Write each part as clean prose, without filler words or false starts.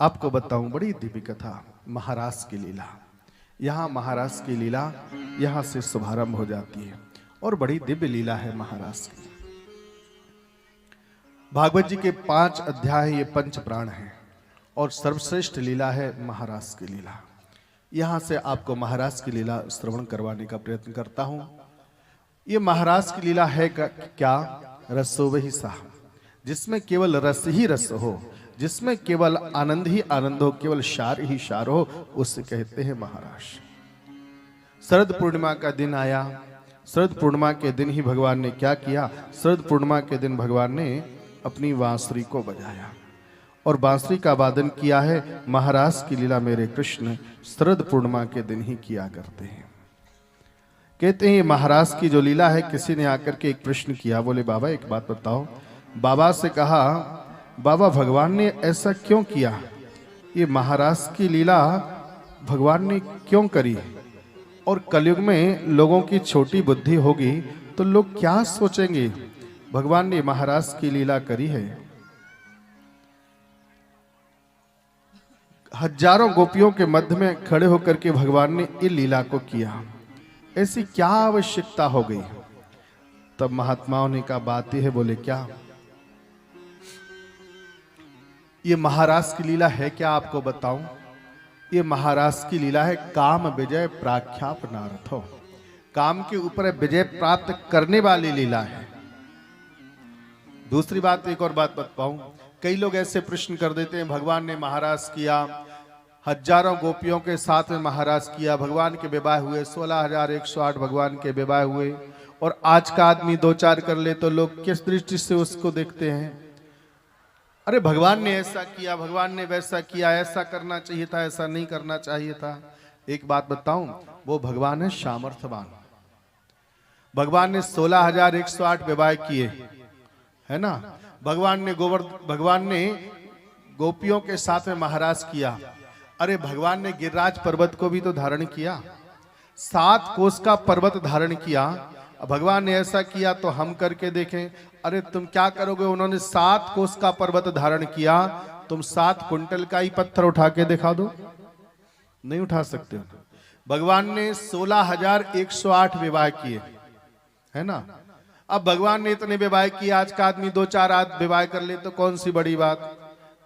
आपको बताऊं बड़ी दिव्य कथा महारास की लीला। यहाँ महारास की लीला यहाँ से शुभारंभ हो जाती है और बड़ी दिव्य लीला है महारास की। भागवत जी के 5 अध्याय ये पंच प्राण हैं और सर्वश्रेष्ठ लीला है महारास की लीला। यहाँ से आपको महारास की लीला श्रवण करवाने का प्रयत्न करता हूँ। ये महारास की लीला है क्या? रसो वही सा, जिसमें केवल रस ही रस हो, जिसमें केवल आनंद ही आनंद हो, केवल शार ही शार हो, उससे कहते हैं महारास। शरद पूर्णिमा का दिन आया। शरद पूर्णिमा के दिन ही भगवान ने क्या किया? शरद पूर्णिमा के दिन भगवान ने अपनी बांसुरी को बजाया और बांसुरी का वादन किया है। महारास की लीला मेरे कृष्ण शरद पूर्णिमा के दिन ही किया करते हैं। कहते हैं महारास की जो लीला है, किसी ने आकर के एक प्रश्न किया, बोले बाबा एक बात बताओ। बाबा से कहा, बाबा भगवान ने ऐसा क्यों किया? ये महारास की लीला भगवान ने क्यों करी? और कलयुग में लोगों की छोटी बुद्धि होगी तो लोग क्या सोचेंगे? भगवान ने महारास की लीला करी है। हजारों गोपियों के मध्य में खड़े होकर के भगवान ने ये लीला को किया। ऐसी क्या आवश्यकता हो गई? तब महात्माओं ने कहा बात यह है। बोले क्या? ये महारास की लीला है क्या? आपको बताऊं, ये महारास की लीला है काम विजय प्राख्यापनार्थो, काम के ऊपर विजय प्राप्त करने वाली लीला है। दूसरी बात, एक और बात बताऊं, कई लोग ऐसे प्रश्न कर देते हैं भगवान ने महारास किया, हजारों गोपियों के साथ में महारास किया, भगवान के विवाह हुए, 16,108 भगवान के विवाह हुए, और आज का आदमी 2-4 कर ले तो लोग किस दृष्टि से उसको देखते हैं? अरे भगवान ने ऐसा किया, भगवान ने वैसा किया, ऐसा करना चाहिए था, ऐसा नहीं करना चाहिए था। एक बात बताऊं, वो भगवान है सामर्थ्यवान। भगवान ने 16,108 विवाह किए, है ना। भगवान ने गोपियों के साथ में महारास किया। अरे भगवान ने गिरिराज पर्वत को भी तो धारण किया, 7 कोस का पर्वत धारण किया। भगवान ने ऐसा किया तो हम करके देखें। अरे तुम क्या करोगे? उन्होंने 7 कोस का पर्वत धारण किया, तुम 7 कुंटल का ही पत्थर उठा के दिखा दो, नहीं उठा सकते हो। भगवान ने 16,108 विवाह किए, है ना। अब भगवान ने इतने विवाह किए, आज का आदमी 2-4 विवाह कर ले तो कौन सी बड़ी बात?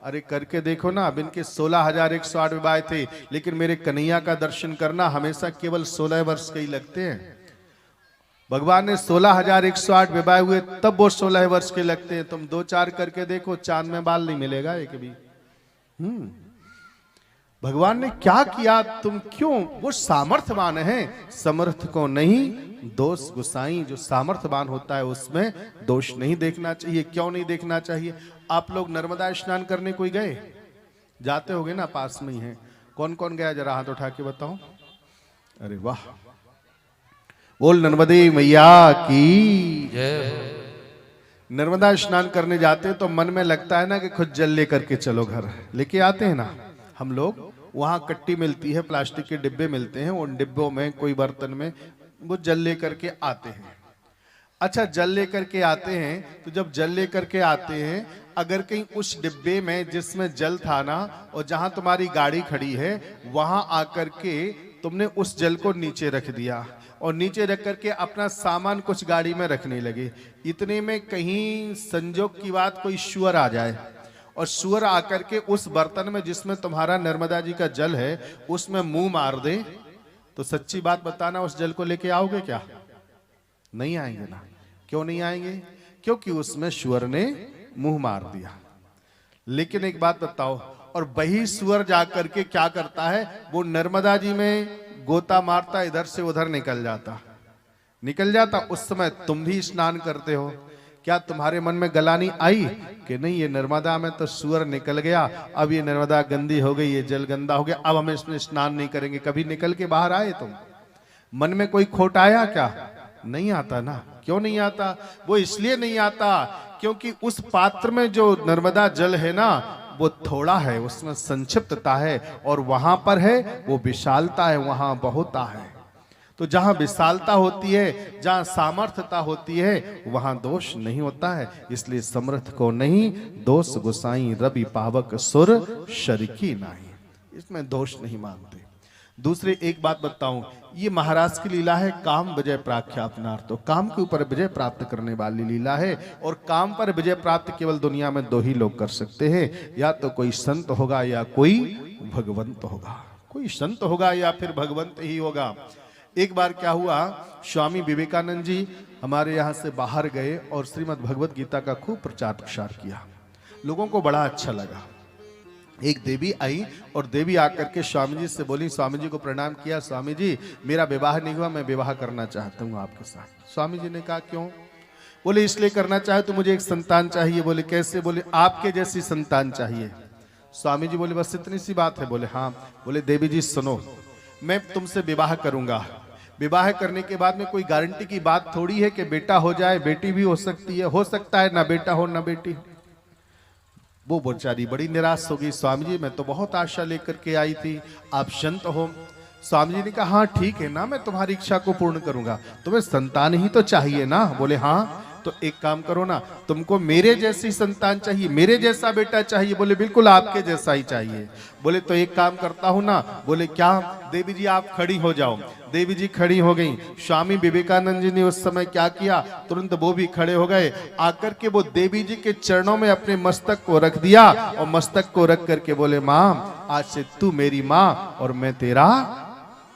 अरे करके देखो ना। अब इनके 16,108 विवाह थे, लेकिन मेरे कन्हैया का दर्शन करना हमेशा केवल 16 वर्ष के ही लगते हैं। भगवान ने 16,108 विवाह हुए तब वो 16 वर्ष के लगते हैं। तुम 2-4 करके देखो, चांद में बाल नहीं मिलेगा एक भी। भगवान ने क्या किया? तुम क्यों? वो सामर्थ्यवान है, समर्थ को नहीं दोष गुसाई। जो सामर्थ्यवान होता है उसमें दोष नहीं देखना चाहिए। क्यों नहीं देखना चाहिए? आप लोग नर्मदा स्नान करने कोई गए? जाते होगे ना, पास में ही है। कौन कौन गया? जरा हाथ उठा के बताओ। अरे वाह, बोल नर्मदे मैया की जय। नर्मदा स्नान करने जाते हैं तो मन में लगता है ना कि खुद जल लेकर के चलो घर। लेके आते हैं ना हम लोग। वहां कट्टी मिलती है, प्लास्टिक के डिब्बे मिलते हैं, उन डिब्बों में कोई बर्तन में वो जल लेकर के आते हैं। अच्छा, जल लेकर के आते हैं तो जब जल लेकर के आते हैं, अगर कहीं उस डिब्बे में जिसमें जल था ना, और जहां तुम्हारी गाड़ी खड़ी है वहां आकर के तुमने उस जल को नीचे रख दिया और नीचे रख करके अपना सामान कुछ गाड़ी में रखने लगे। इतने में कहीं संजोग की बात कोई शुअर आ जाए और शुअर आकर के उस बर्तन में जिसमें तुम्हारा नर्मदा जी का जल है उसमें मुंह मार दे, तो सच्ची बात बताना, उस जल को लेके आओगे क्या? नहीं आएंगे ना। क्यों नहीं आएंगे? क्योंकि उसमें शुअर ने मुंह मार दिया। लेकिन एक बात बताओ, और वही शुअर जाकर के क्या करता है? वो नर्मदा जी में गोता मारता, इधर से उधर निकल जाता। उस समय तुम भी स्नान करते हो, क्या तुम्हारे मन में गलानी आई कि नहीं ये नर्मदा में तो सुअर निकल गया, अब ये नर्मदा गंदी हो गई, ये जल गंदा हो गया, अब हम इसमें स्नान नहीं करेंगे? कभी निकल के बाहर आए तुम? मन में कोई खोट आया क्या? नहीं आता ना। क्यों नहीं आता? वो इसलिए नहीं आता क्योंकि उस पात्र में जो नर्मदा जल है ना, वो थोड़ा है, उसमें संक्षिप्तता है, और वहां पर है वो विशालता है, वहां बहुता है। तो जहां विशालता होती है, जहां सामर्थ्यता होती है, वहां दोष नहीं होता है। इसलिए समर्थ को नहीं दोष गुसाई, रवि पावक सुर शरीकी नाही, इसमें दोष नहीं मानते। दूसरे एक बात बताऊं, ये महाराज की लीला है काम विजय प्राख्यापनार्थ, तो काम के ऊपर विजय प्राप्त करने वाली लीला है। और काम पर विजय प्राप्त केवल दुनिया में दो ही लोग कर सकते हैं, या तो कोई संत होगा या कोई भगवंत होगा। कोई संत होगा या फिर भगवंत ही होगा। एक बार क्या हुआ, स्वामी विवेकानंद जी हमारे यहाँ से बाहर गए और श्रीमद् भगवत गीता का खूब प्रचार प्रसार किया। लोगों को बड़ा अच्छा लगा। एक देवी आई और देवी आकर के स्वामी जी से बोली, स्वामी जी को प्रणाम किया, स्वामी जी मेरा विवाह नहीं हुआ, मैं विवाह करना चाहता हूँ आपके साथ। स्वामी जी ने कहा क्यों? बोले इसलिए करना चाहे तो मुझे एक संतान चाहिए। बोले कैसे? बोले आपके जैसी संतान चाहिए। स्वामी जी बोले बस इतनी सी बात है? बोले हाँ। बोले देवी जी सुनो, मैं तुमसे विवाह करूंगा, विवाह करने के बाद में कोई गारंटी की बात थोड़ी है कि बेटा हो जाए, बेटी भी हो सकती है, हो सकता है ना बेटा हो ना बेटी। वो बेचारी बड़ी निराश हो गई, स्वामी जी मैं तो बहुत आशा लेकर के आई थी, आप संत हो। स्वामी जी ने कहा हाँ ठीक है ना, मैं तुम्हारी इच्छा को पूर्ण करूंगा, तुम्हें संतान ही तो चाहिए ना। बोले हाँ, तो एक काम करो ना, तुमको मेरे जैसी संतान चाहिए, मेरे जैसा बेटा चाहिए? बोले बिल्कुल आपके जैसा ही चाहिए। बोले तो एक काम करता हूं ना। बोले क्या? देवी जी आप खड़ी हो जाओ। देवी जी खड़ी हो गई। स्वामी विवेकानंद जी ने उस समय क्या किया, तुरंत वो भी खड़े हो गए। आकर के वो देवी जी के चरणों में अपने मस्तक को रख दिया और मस्तक को रख करके बोले माँ आज से तू मेरी माँ और मैं तेरा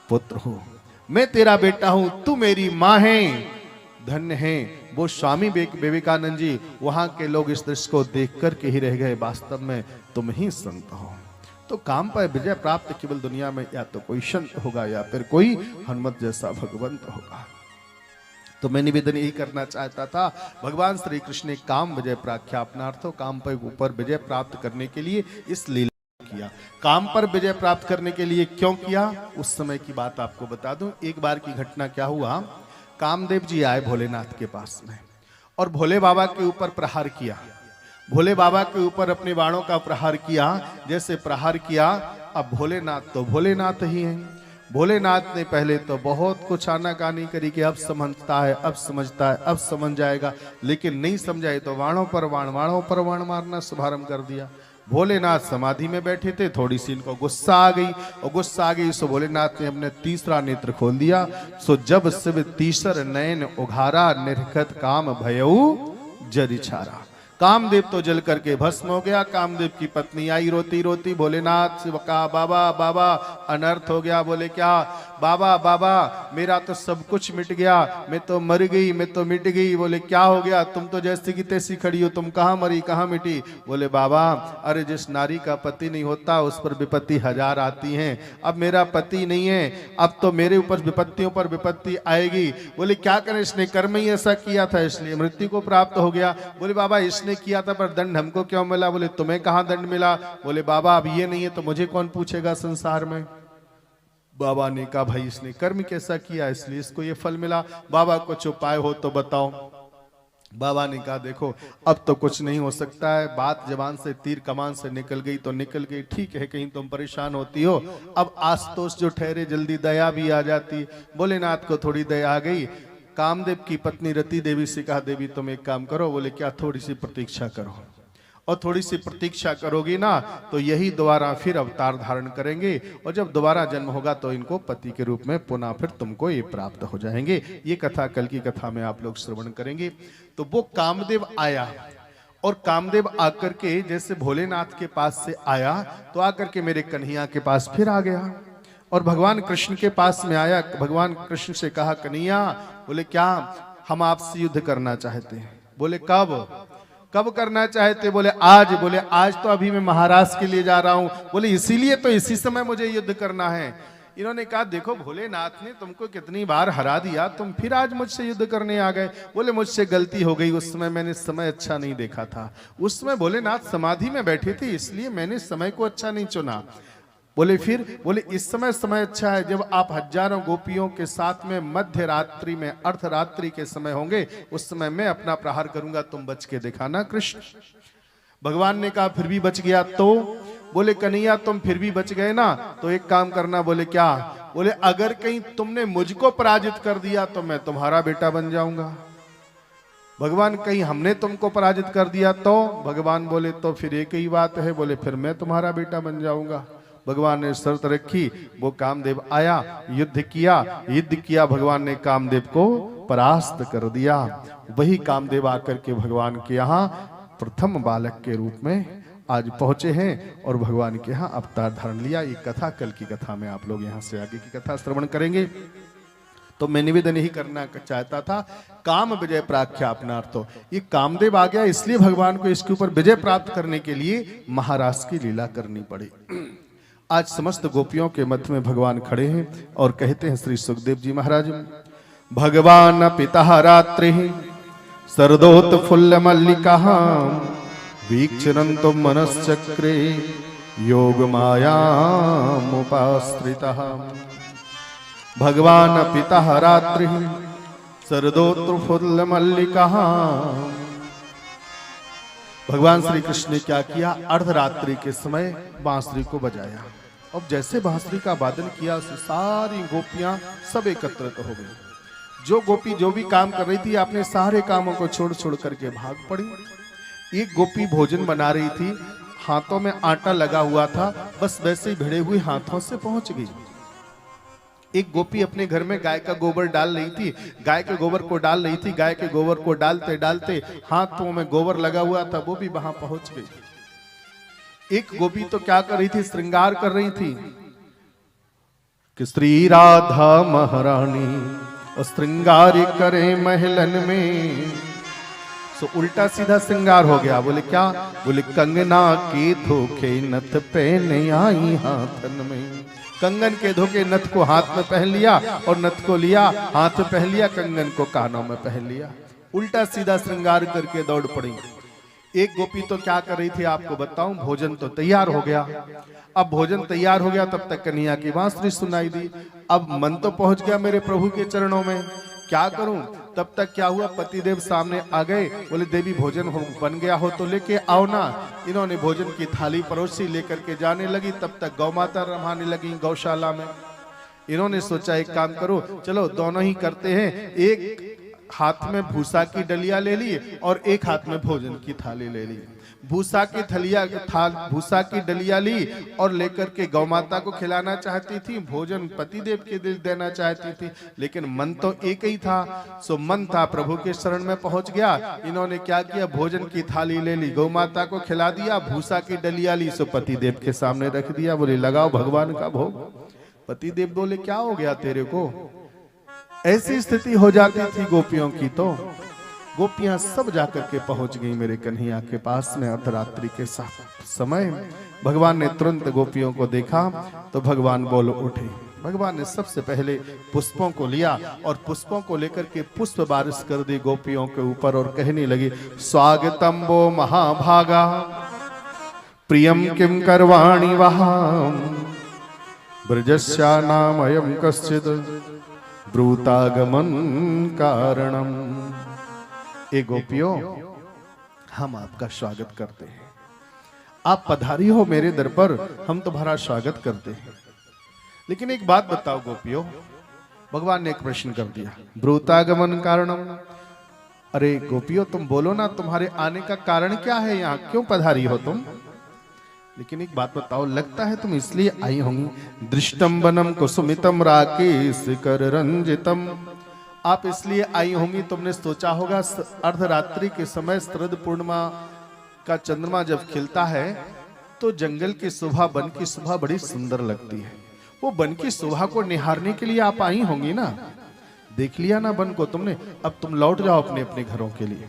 पुत्र हूँ, मैं तेरा बेटा हूँ, तू मेरी माँ है। धन्य है वो स्वामी विवेकानंद जी। वहां के लोग इस दृश्य को देख कर के ही रह गए, वास्तव में तुम ही संत हो। तो काम पर विजय प्राप्त केवल दुनिया में या तो कोई संत होगा या फिर कोई हनुमत जैसा भगवंत होगा। तो मैं निवेदन यही करना चाहता था, भगवान श्री कृष्ण ने काम विजय प्राख्यापनार्थों, काम पर ऊपर विजय प्राप्त करने के लिए इस लीला किया। काम पर विजय प्राप्त करने के लिए क्यों किया, उस समय की बात आपको बता दूं। एक बार की घटना क्या हुआ, कामदेव जी आए भोलेनाथ के पास में और भोले बाबा के ऊपर प्रहार किया। भोले बाबा के ऊपर अपने बाणों का प्रहार किया। जैसे प्रहार किया, अब भोलेनाथ तो भोलेनाथ ही हैं। भोलेनाथ ने पहले तो बहुत कुछ आनाकानी करी कि अब समझता है, अब समझता है, अब समझ जाएगा, लेकिन नहीं समझाए तो वाणों पर वाण मारना शुभारंभ कर दिया। भोलेनाथ समाधि में बैठे थे, थोड़ी सी इनको गुस्सा आ गई और गुस्सा आ गई सो भोलेनाथ ने अपने तीसरा नेत्र खोल दिया। सो जब शिव तीसर नयन उघारा, निर्घत काम भयऊ जरि छारा। कामदेव तो जल करके भस्म हो गया। कामदेव की पत्नी आई रोती रोती, भोलेनाथ से कहा बाबा बाबा अनर्थ हो गया। बोले क्या? बाबा बाबा मेरा तो सब कुछ मिट गया, मैं तो मर गई, मैं तो मिट गई। बोले क्या हो गया? तुम तो जैसी की तैसी खड़ी हो, तुम कहाँ मरी कहाँ मिटी? बोले बाबा अरे जिस नारी का पति नहीं होता उस पर विपत्ति हजार आती हैं, अब मेरा पति नहीं है, अब तो मेरे ऊपर विपत्तियों पर विपत्ति आएगी। बोले क्या करें, इसने कर्म ही ऐसा किया था इसलिए मृत्यु को प्राप्त हो गया। बोले बाबा इसने किया था पर दंड हमको क्यों मिला? बोले तुम्हें कहां दंड मिला? बोले बाबा अब ये नहीं है तो मुझे कौन पूछेगा संसार में। बाबा ने कहा भाई इसने कर्म कैसा किया इसलिए इसको ये फल मिला, बाबा कुछ उपाय हो तो बताओ। बाबा ने कहा देखो अब तो कुछ नहीं हो सकता है, बात जबान से तीर कमान से निकल गई तो निकल गई, ठीक है कहीं तुम परेशान होती हो, अब आशुतोष जो ठहरे जल्दी दया भी आ जाती। भोलेनाथ को थोड़ी दया आ गई। कामदेव की पत्नी रति देवी से कहा देवी तुम एक काम करो। बोले क्या? थोड़ी सी प्रतीक्षा करो, और थोड़ी सी प्रतीक्षा करोगी ना तो यही दोबारा फिर अवतार धारण करेंगे, और जब दोबारा जन्म होगा तो इनको पति के रूप में पुनः फिर तुमको ये प्राप्त हो जाएंगे। ये कथा कल की कथा में आप लोग श्रवण करेंगे। तो वो कामदेव आया, और कामदेव आकर के जैसे भोलेनाथ के पास से आया तो आकर के मेरे कन्हैया के पास फिर आ गया और भगवान कृष्ण के पास में आया। भगवान कृष्ण से कहा कन्हैया, बोले क्या? हम आपसे युद्ध करना चाहते हैं। बोले कब? कब करना चाहते? बोले आज। बोले आज तो अभी मैं महाराज के लिए जा रहा हूं। बोले इसीलिए तो इसी समय मुझे युद्ध करना है। इन्होंने कहा देखो भोलेनाथ ने तुमको कितनी बार हरा दिया, तुम फिर आज मुझसे युद्ध करने आ गए। बोले मुझसे गलती हो गई, उस समय मैंने समय अच्छा नहीं देखा था, उस समय भोलेनाथ समाधि में बैठे थे इसलिए मैंने समय को अच्छा नहीं चुना। बोले फिर? बोले इस समय समय अच्छा है जब आप हजारों गोपियों के साथ में मध्य रात्रि में अर्धरात्रि के समय होंगे, उस समय मैं अपना प्रहार करूंगा, तुम बच के दिखाना कृष्ण। भगवान ने कहा फिर भी बच गया तो? बोले कन्हैया तुम फिर भी बच गए ना, तो एक काम करना। बोले क्या? बोले अगर कहीं तुमने मुझको पराजित कर दिया तो मैं तुम्हारा बेटा बन जाऊंगा। भगवान कहीं हमने तुमको पराजित कर दिया तो? भगवान बोले तो फिर एक ही बात है। बोले फिर मैं तुम्हारा बेटा बन जाऊंगा। भगवान ने शर्त रखी, वो कामदेव आया, युद्ध किया, भगवान ने कामदेव को परास्त कर दिया। वही कामदेव आकर के भगवान के यहाँ प्रथम बालक के रूप में आज पहुंचे हैं और भगवान के यहाँ अवतार धारण लिया। ये कथा कल की कथा में आप लोग यहाँ से आगे की कथा श्रवण करेंगे। तो मैं निवेदन ही करना चाहता था, काम विजय प्राख्यापनार्थो, ये कामदेव आ गया इसलिए भगवान को इसके ऊपर विजय प्राप्त करने के लिए महाराज की लीला करनी पड़ी। आज समस्त गोपियों के मध्य में भगवान खड़े हैं और कहते हैं श्री सुखदेव जी महाराज, भगवान पिता रात्रि सरदोत फुल्ल मल्लिका वीक्षरन्तो मनश्चक्रे योग मायामुपाश्रितः। भगवान पिता रात्रि सरदोत्र फुल्ल मल्लिका। भगवान श्री कृष्ण ने क्या किया? अर्धरात्रि के समय बांसुरी को बजाया। अब जैसे बांसुरी का वादन किया उससे सारी गोपियां सब एकत्रित हो गई। जो गोपी जो भी काम कर रही थी अपने सारे कामों को छोड़ छोड़ करके भाग पड़ी। एक गोपी भोजन बना रही थी, हाथों में आटा लगा हुआ था, बस वैसे ही भिड़े हुए हाथों से पहुंच गई। एक गोपी अपने घर में गाय का गोबर डाल रही थी, गाय के गोबर को डाल रही थी, गाय के गोबर को डालते डालते हाथों में गोबर लगा हुआ था, वो भी वहां पहुंच गई। एक गोपी तो क्या कर रही थी? श्रृंगार कर रही थी कि श्री राधा महारानी और श्रृंगार करे महलन में। तो उल्टा सीधा श्रृंगार हो गया। बोले क्या? बोले कंगना के धोखे नथ पहने आई हाथन में। कंगन के धोखे नथ को हाथ में पहन लिया और नथ को लिया हाथ में पहन लिया, कंगन को कानों में पहन लिया। उल्टा सीधा श्रृंगार करके दौड़ पड़ी। एक गोपी तो क्या कर रही थी आपको बताऊं, भोजन तो तैयार हो गया। अब भोजन तैयार हो गया तब तक कन्हैया की बांसुरी सुनाई दी। अब मन तो पहुंच गया मेरे प्रभु के चरणों में, क्या करूं? तब तक क्या हुआ, पतिदेव सामने आ गए। बोले देवी भोजन बन गया हो तो लेके आओ ना। इन्होंने भोजन की थाली परोसी, लेकर के जाने लगी। तब तक गौ माता रमाने लगी गौशाला में। इन्होंने सोचा एक काम करो, चलो दोनों ही करते हैं। एक हाथ में भूसा की डलिया ले ली और एक हाथ में भोजन की थाली ले ली। भूसा की डलिया ली और लेकर के गौ माता को खिलाना चाहती थी, भोजन पतिदेव के दिल देना चाहती थी, लेकिन मन तो एक ही था। सो मन था प्रभु के शरण में पहुंच गया। इन्होंने क्या किया, भोजन की थाली ले ली, गौ माता को खिला दिया, भूसा की डलिया ली, सो पतिदेव के सामने रख दिया। बोले लगाओ भगवान का भोग। पतिदेव बोले क्या हो गया तेरे को? ऐसी स्थिति हो जाती थी गोपियों की। तो गोपियां सब जाकर के पहुंच गई मेरे कन्हैया के पास में अर्धरात्रि के समय। भगवान ने तुरंत गोपियों को देखा तो भगवान बोल उठे। भगवान ने सबसे पहले पुष्पों को लिया और पुष्पों को लेकर के पुष्प बारिश कर दी गोपियों के ऊपर और कहने लगी, स्वागतम वो महाभागा प्रियम किम करवाणी वहां ब्रजस्या नाम अयम कश्चिद ब्रूतागमन कारणम। ए गोपियों, हम आपका स्वागत करते हैं। आप पधारी हो मेरे दर पर, हम तुम्हारा स्वागत करते हैं। लेकिन एक बात बताओ गोपियों, भगवान ने एक प्रश्न कर दिया, ब्रूतागमन कारणम। अरे गोपियों तुम बोलो ना, तुम्हारे आने का कारण क्या है, यहाँ क्यों पधारी हो तुम? लेकिन एक बात बताओ, लगता है तुम इसलिए आई होंगी, दृष्टम वनम कुसुमितम राकेश कर रंजितम। आप इसलिए आई होंगी, तुमने सोचा होगा अर्धरात्रि के समय शरद पूर्णिमा का चंद्रमा जब खिलता है तो जंगल की शोभा, वन की शोभा बड़ी सुंदर लगती है। वो वन की शोभा को निहारने के लिए आप आई होंगी ना। देख लिया ना वन को तुमने, अब तुम लौट जाओ अपने अपने घरों के लिए।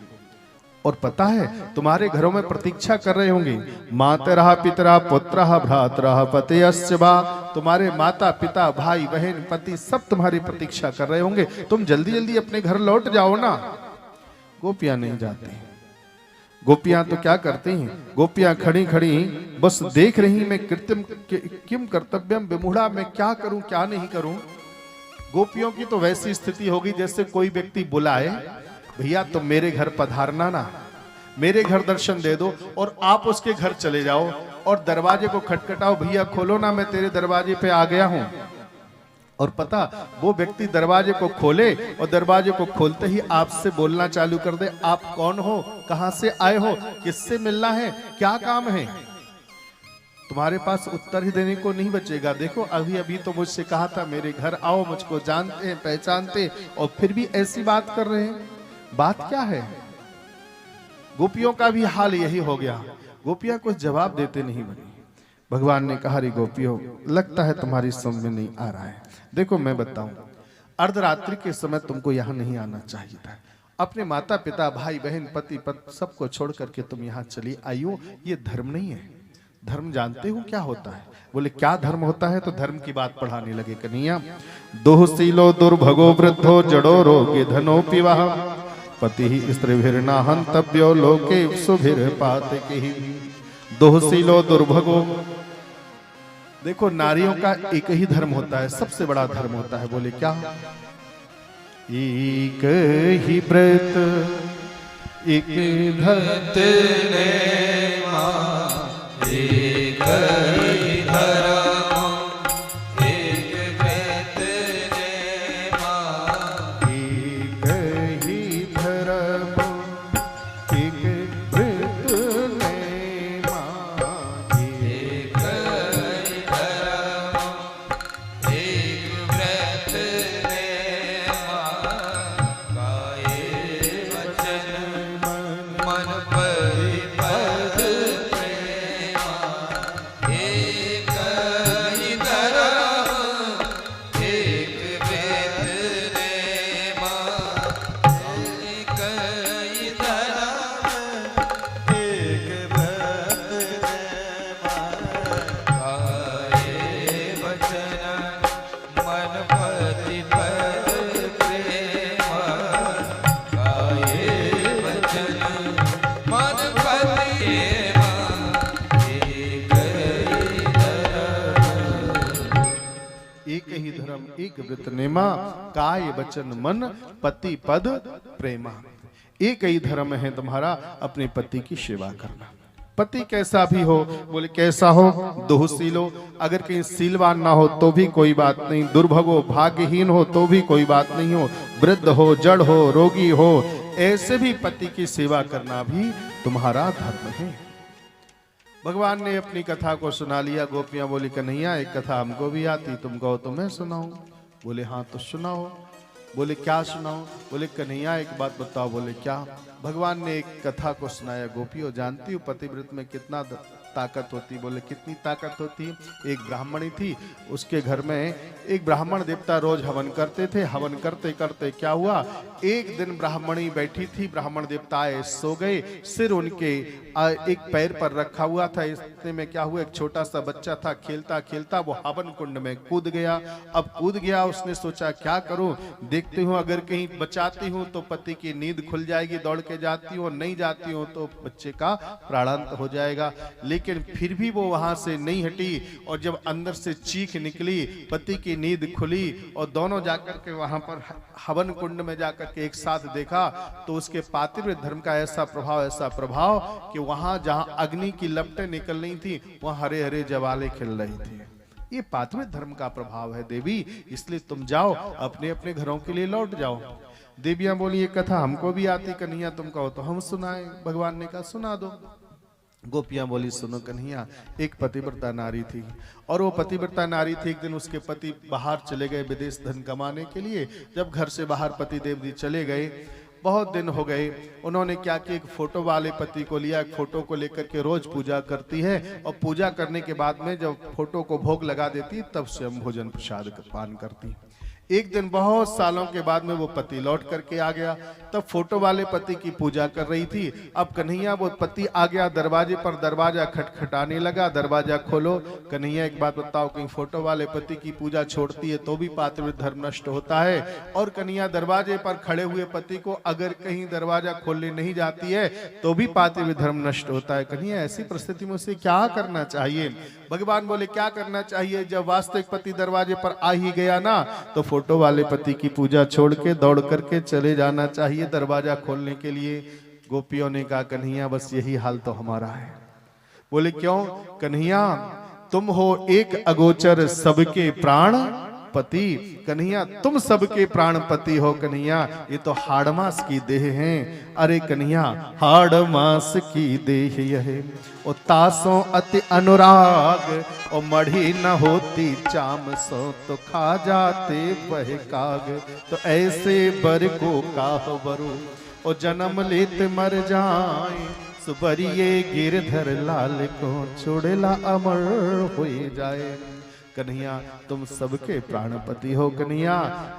और पता है तुम्हारे घरों में प्रतीक्षा कर रहे होंगे मातरहा पितरा पुत्रहा भ्रातरहा पतयश्च वा। तुम्हारे माता पिता भाई बहन पति सब तुम्हारी प्रतीक्षा कर रहे होंगे, तुम जल्दी जल्दी अपने घर लौट जाओ ना। गोपियां नहीं जाती। गोपियां तो क्या करती हैं, गोपियां खड़ी खड़ी बस देख रही, मैं कृत्यम किम कर्तव्यम विमूढ़ा, मैं क्या करूं क्या नहीं करूं। गोपियों की तो वैसी स्थिति होगी जैसे कोई व्यक्ति बुलाए, भैया तुम मेरे घर पधारना ना, मेरे घर दर्शन दे दो, और आप उसके घर चले जाओ और दरवाजे को खटखटाओ, भैया खोलो ना, मैं तेरे दरवाजे पे आ गया हूं। और पता वो व्यक्ति दरवाजे को खोले और दरवाजे को खोलते ही आपसे बोलना चालू कर दे, आप कौन हो, कहां से आए हो, किससे मिलना है, क्या काम है, तुम्हारे पास उत्तर ही देने को नहीं बचेगा। देखो अभी अभी तो मुझसे कहा था मेरे घर आओ, मुझको जानते हैं पहचानते, और फिर भी ऐसी बात कर रहे हैं। बात क्या है? गोपियों का भी हाल यही हो गया, गोपियां कुछ जवाब देते नहीं बनी। भगवान ने कहा, रे गोपियों, लगता है तुम्हारी समझ में नहीं आ रहा है। देखो मैं बताऊं, अर्धरात्रि के समय तुमको यहाँ नहीं आना चाहिए था। अपने माता पिता भाई बहन पति पत्नी सबको छोड़ करके तुम यहाँ चली आई हो, ये धर्म नहीं है। धर्म जानते हो क्या होता है? बोले क्या धर्म होता है? तो धर्म की बात पढ़ाने लगे कन्हैया। दोहशीलो दुर्भगो वृद्धो जड़ो रोगे धनो पिवाह पति ही स्त्रीभिर्ना हंतव्यो लोके सुभिर पातके। दोहशीलो दुर्भगो, देखो नारियों का एक ही धर्म होता है, सबसे बड़ा धर्म होता है। बोले क्या? एक ही व्रत एक धरत ने एक ही धर्म एक व्रत ने एक ही धर्म एक व्रत ने एक व्रत नेमा काय वचन मन पति पद प्रेमा। एक ही धर्म है तुम्हारा, अपने पति की सेवा करना। पति कैसा भी हो, बोले कैसा हो? दोहशीलो, अगर कहीं सीलवान ना हो तो भी कोई बात नहीं, दुर्भगो भाग्यहीन हो तो भी कोई बात नहीं हो, वृद्ध हो जड़ हो रोगी हो, ऐसे भी पति की सेवा करना भी तुम्हारा धर्म है। भगवान ने अपनी कथा को सुना लिया। गोपियां बोली, कन्हैया एक कथा हमको भी आती, तुम कहो तो मैं सुनाऊं। बोले हाँ तो सुनाओ। बोले क्या सुनाओ? बोले कन्हैया एक बात बताओ। बोले क्या? भगवान ने एक कथा को सुनाया। गोपियों जानती हो पतिव्रत में कितना ताकत होती? बोले कितनी ताकत होती? एक ब्राह्मणी थी, उसके घर में एक ब्राह्मण देवता रोज हवन करते थे। हवन करते करते क्या हुआ, एक दिन ब्राह्मणी बैठी थी, ब्राह्मण देवता आए, सो गए, सिर उनके एक पैर पर रखा हुआ था। इतने में क्या हुआ, एक छोटा सा बच्चा था, खेलता खेलता वो हवन कुंड में कूद गया। अब कूद गया, उसने सोचा क्या करूं, देखती हूँ अगर कहीं बचाती हूँ तो पति की नींद खुल जाएगी, दौड़ के जाती हूँ, नहीं जाती हूँ तो बच्चे का प्राणांत हो जाएगा। लेकिन फिर भी वो वहां से नहीं हटी, और जब अंदर से चीख निकली, पति की नींद खुली, और दोनों जाकर के वहां पर हवन कुंड में जाकर के एक साथ देखा, तो उसके पातिव्रत धर्म का ऐसा प्रभाव कि वहां जहां अग्नि की लपटें निकल रही थी, वहां हरे हरे जवाले खिल रही थी। ये पातिव्रत धर्म का प्रभाव है देवी, इसलिए तुम जाओ अपने अपने घरों के लिए लौट जाओ। देवियां बोली, ये कथा हमको भी आती कन्हैया, तुम कहो तो हम सुनाए। भगवान ने कहा सुना दो। गोपियां बोली, सुनो कन्हैया, एक पतिव्रता नारी थी, और वो पतिव्रता नारी थी, एक दिन उसके पति बाहर चले गए विदेश धन कमाने के लिए। जब घर से बाहर पति देव जी चले गए, बहुत दिन हो गए, उन्होंने क्या किया, एक फोटो वाले पति को लिया, एक फोटो को लेकर के रोज पूजा करती है, और पूजा करने के बाद में जब फोटो को भोग लगा देती तब स्वयं भोजन प्रसाद पान करती। एक दिन बहुत सालों के बाद में वो पति लौट करके आ गया, तब फोटो वाले पति की पूजा कर रही थी। अब कन्हैया वो पति आ गया दरवाजे पर, दरवाजा खटखटाने लगा, दरवाजा खोलो। कन्हैया एक बात बताओ, कहीं फोटो वाले पति की पूजा छोड़ती है तो भी पातिव्रत धर्म नष्ट होता है, और कन्हैया दरवाजे पर खड़े हुए पति को अगर कहीं दरवाजा खोलने नहीं जाती है तो भी पातिव्रत धर्म नष्ट होता है। कन्हैया ऐसी परिस्थिति में उसे क्या करना चाहिए? भगवान बोले क्या करना चाहिए, जब वास्तविक पति दरवाजे पर आ ही गया ना, तो फोटो वाले पति की पूजा छोड़ के दौड़ करके चले जाना चाहिए दरवाजा खोलने के लिए। गोपियों ने कहा, कन्हैया बस यही हाल तो हमारा है, बोले क्यों? कन्हैया तुम हो एक अगोचर सबके प्राण पति। कन्हैया तुम सबके प्राणपति हो। कन्हैया ये तो हाड़मास की देह हैं। अरे कन्हैया हाड़मास की देह यह ओ तासों अति अनुराग ओ मढ़ी न होती चाम सो तो खा जाते वह काग। तो ऐसे बर को काह बरु ओ जन्म लेते मर जाए सुबरिये गिरधर लाल को छोड़ेला अमर हो जाए। कन्हैया तुम सबके प्राणपति हो। कन्हैया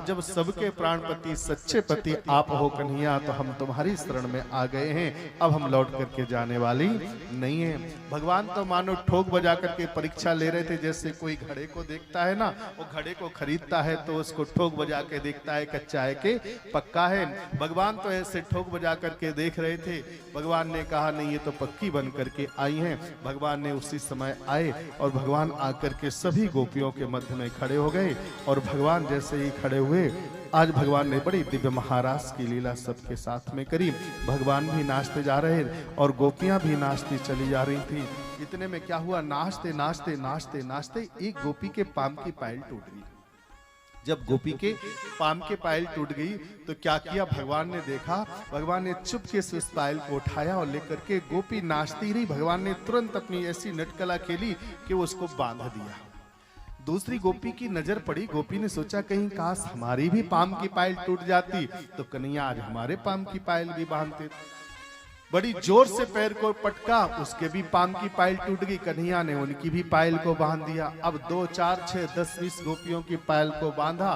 जब सबके प्राणपति सच्चे पति आप हो कन्हैया तो हम तुम्हारी शरण में आ गए हैं। अब हम लौट करके जाने वाली नहीं है। भगवान तो मानो ठोक बजा करके परीक्षा ले रहे थे। जैसे कोई घड़े को देखता है ना, वो घड़े को खरीदता है तो उसको ठोक बजा के देखता है कच्चा है कि पक्का है। भगवान तो ऐसे ठोक बजा करके देख रहे थे। भगवान ने कहा नहीं ये तो पक्की बन करके आई हैं। भगवान ने उसी समय आए और भगवान आकर के सभी गोपियों के मध्य में खड़े हो गए। और भगवान जैसे ही खड़े हुए, आज भगवान ने बड़ी दिव्य महारास की लीला सबके साथ में करी। भगवान भी नाचते जा रहे और गोपियां भी नाचती चली जा रही थी। इतने में क्या हुआ, नाचते नाचते नाचते नाचते एक गोपी के पाम की पायल टूट गई। जब गोपी के पाम के पायल टूट गई तो क्या किया भगवान ने देखा। भगवान ने चुपके से उस पायल को उठाया और लेकर के गोपी नाचती रही। भगवान ने तुरंत अपनी ऐसी नटकला खेली कि वो उसको बांध दिया। दूसरी गोपी की नजर पड़ी। गोपी ने सोचा कहीं काश हमारी भी पाम की पायल टूट जाती तो कन्हैया आज हमारे पाम की पायल भी बांधते। बड़ी जोर से पैर को पटका, उसके भी पाम की पायल टूट गई। कन्हैया ने उनकी भी पायल को बांध दिया। अब 2, 4, 6, 10, 20 गोपियों की पायल को बांधा।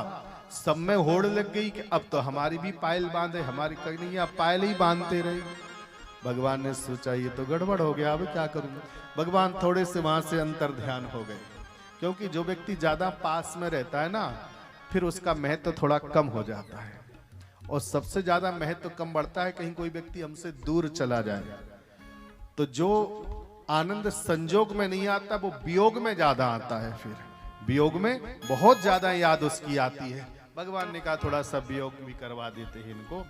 सब में होड़ लग गई कि अब तो हमारी भी पायल बांधे। हमारी कन्हैया पायल ही बांधते रहे। भगवान ने सोचा ये तो गड़बड़ हो गया, अब क्या करूं। भगवान थोड़े से वहां से अंतर ध्यान हो गए, क्योंकि जो व्यक्ति ज्यादा पास में रहता है ना फिर उसका महत्व थोड़ा कम हो जाता है। और सबसे ज्यादा महत्व कम बढ़ता है कहीं कोई व्यक्ति हमसे दूर चला जाए तो जो आनंद संजोग में नहीं आता वो वियोग में ज्यादा आता है। फिर वियोग में बहुत ज्यादा याद उसकी आती है। भगवान ने कहा थोड़ा सा वियोग भी करवा देते हैं इनको।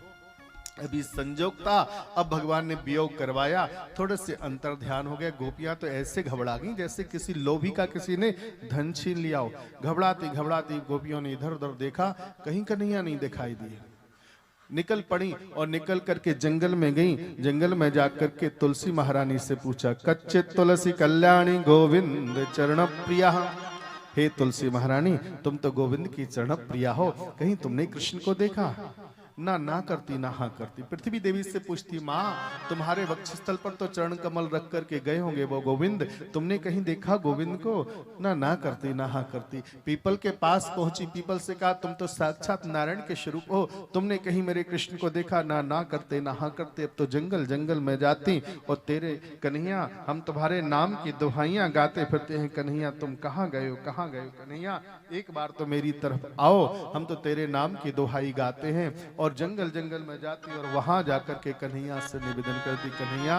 अभी संजोग था, अब भगवान ने वियोग करवाया। थोड़े से अंतर ध्यान हो गया। गोपियां तो ऐसे घबरा गई जैसे किसी लोभी का किसी ने धन छीन लिया हो। घबराती घबराती गोपियों ने इधर उधर देखा, कहीं कन्हैया नहीं दिखाई दी। निकल पड़ी और निकल करके जंगल में गई। जंगल में जाकर के तुलसी महारानी से पूछा, कच्चे तुलसी कल्याणी गोविंद चरण प्रिया। हे तुलसी महारानी तुम तो गोविंद की चरण प्रिया हो, कहीं तुमने कृष्ण को देखा? ना करती ना हाँ करती। पृथ्वी देवी से पूछती, माँ तुम्हारे वक्षस्थल पर तो चरण कमल रख करके गए होंगे वो गोविंद, तुमने कहीं देखा गोविंद को? ना करती ना हाँ करती। पीपल के पास पहुंची, पीपल से कहा तुम तो साक्षात नारायण के स्वरूप हो, तुमने कहीं मेरे कृष्ण को देखा? ना करते ना हाँ करते। अब तो जंगल जंगल में जाती और तेरे कन्हैया हम तुम्हारे नाम की दुहाइयां गाते फिरते हैं। कन्हैया तुम कहाँ गए हो, कहाँ गए हो? कन्हैया एक बार तो मेरी तरफ आओ, हम तो तेरे नाम की दुहाई गाते हैं। और जंगल जंगल में जाती और वहां जाकर के कन्हैया से निवेदन करती, कन्हैया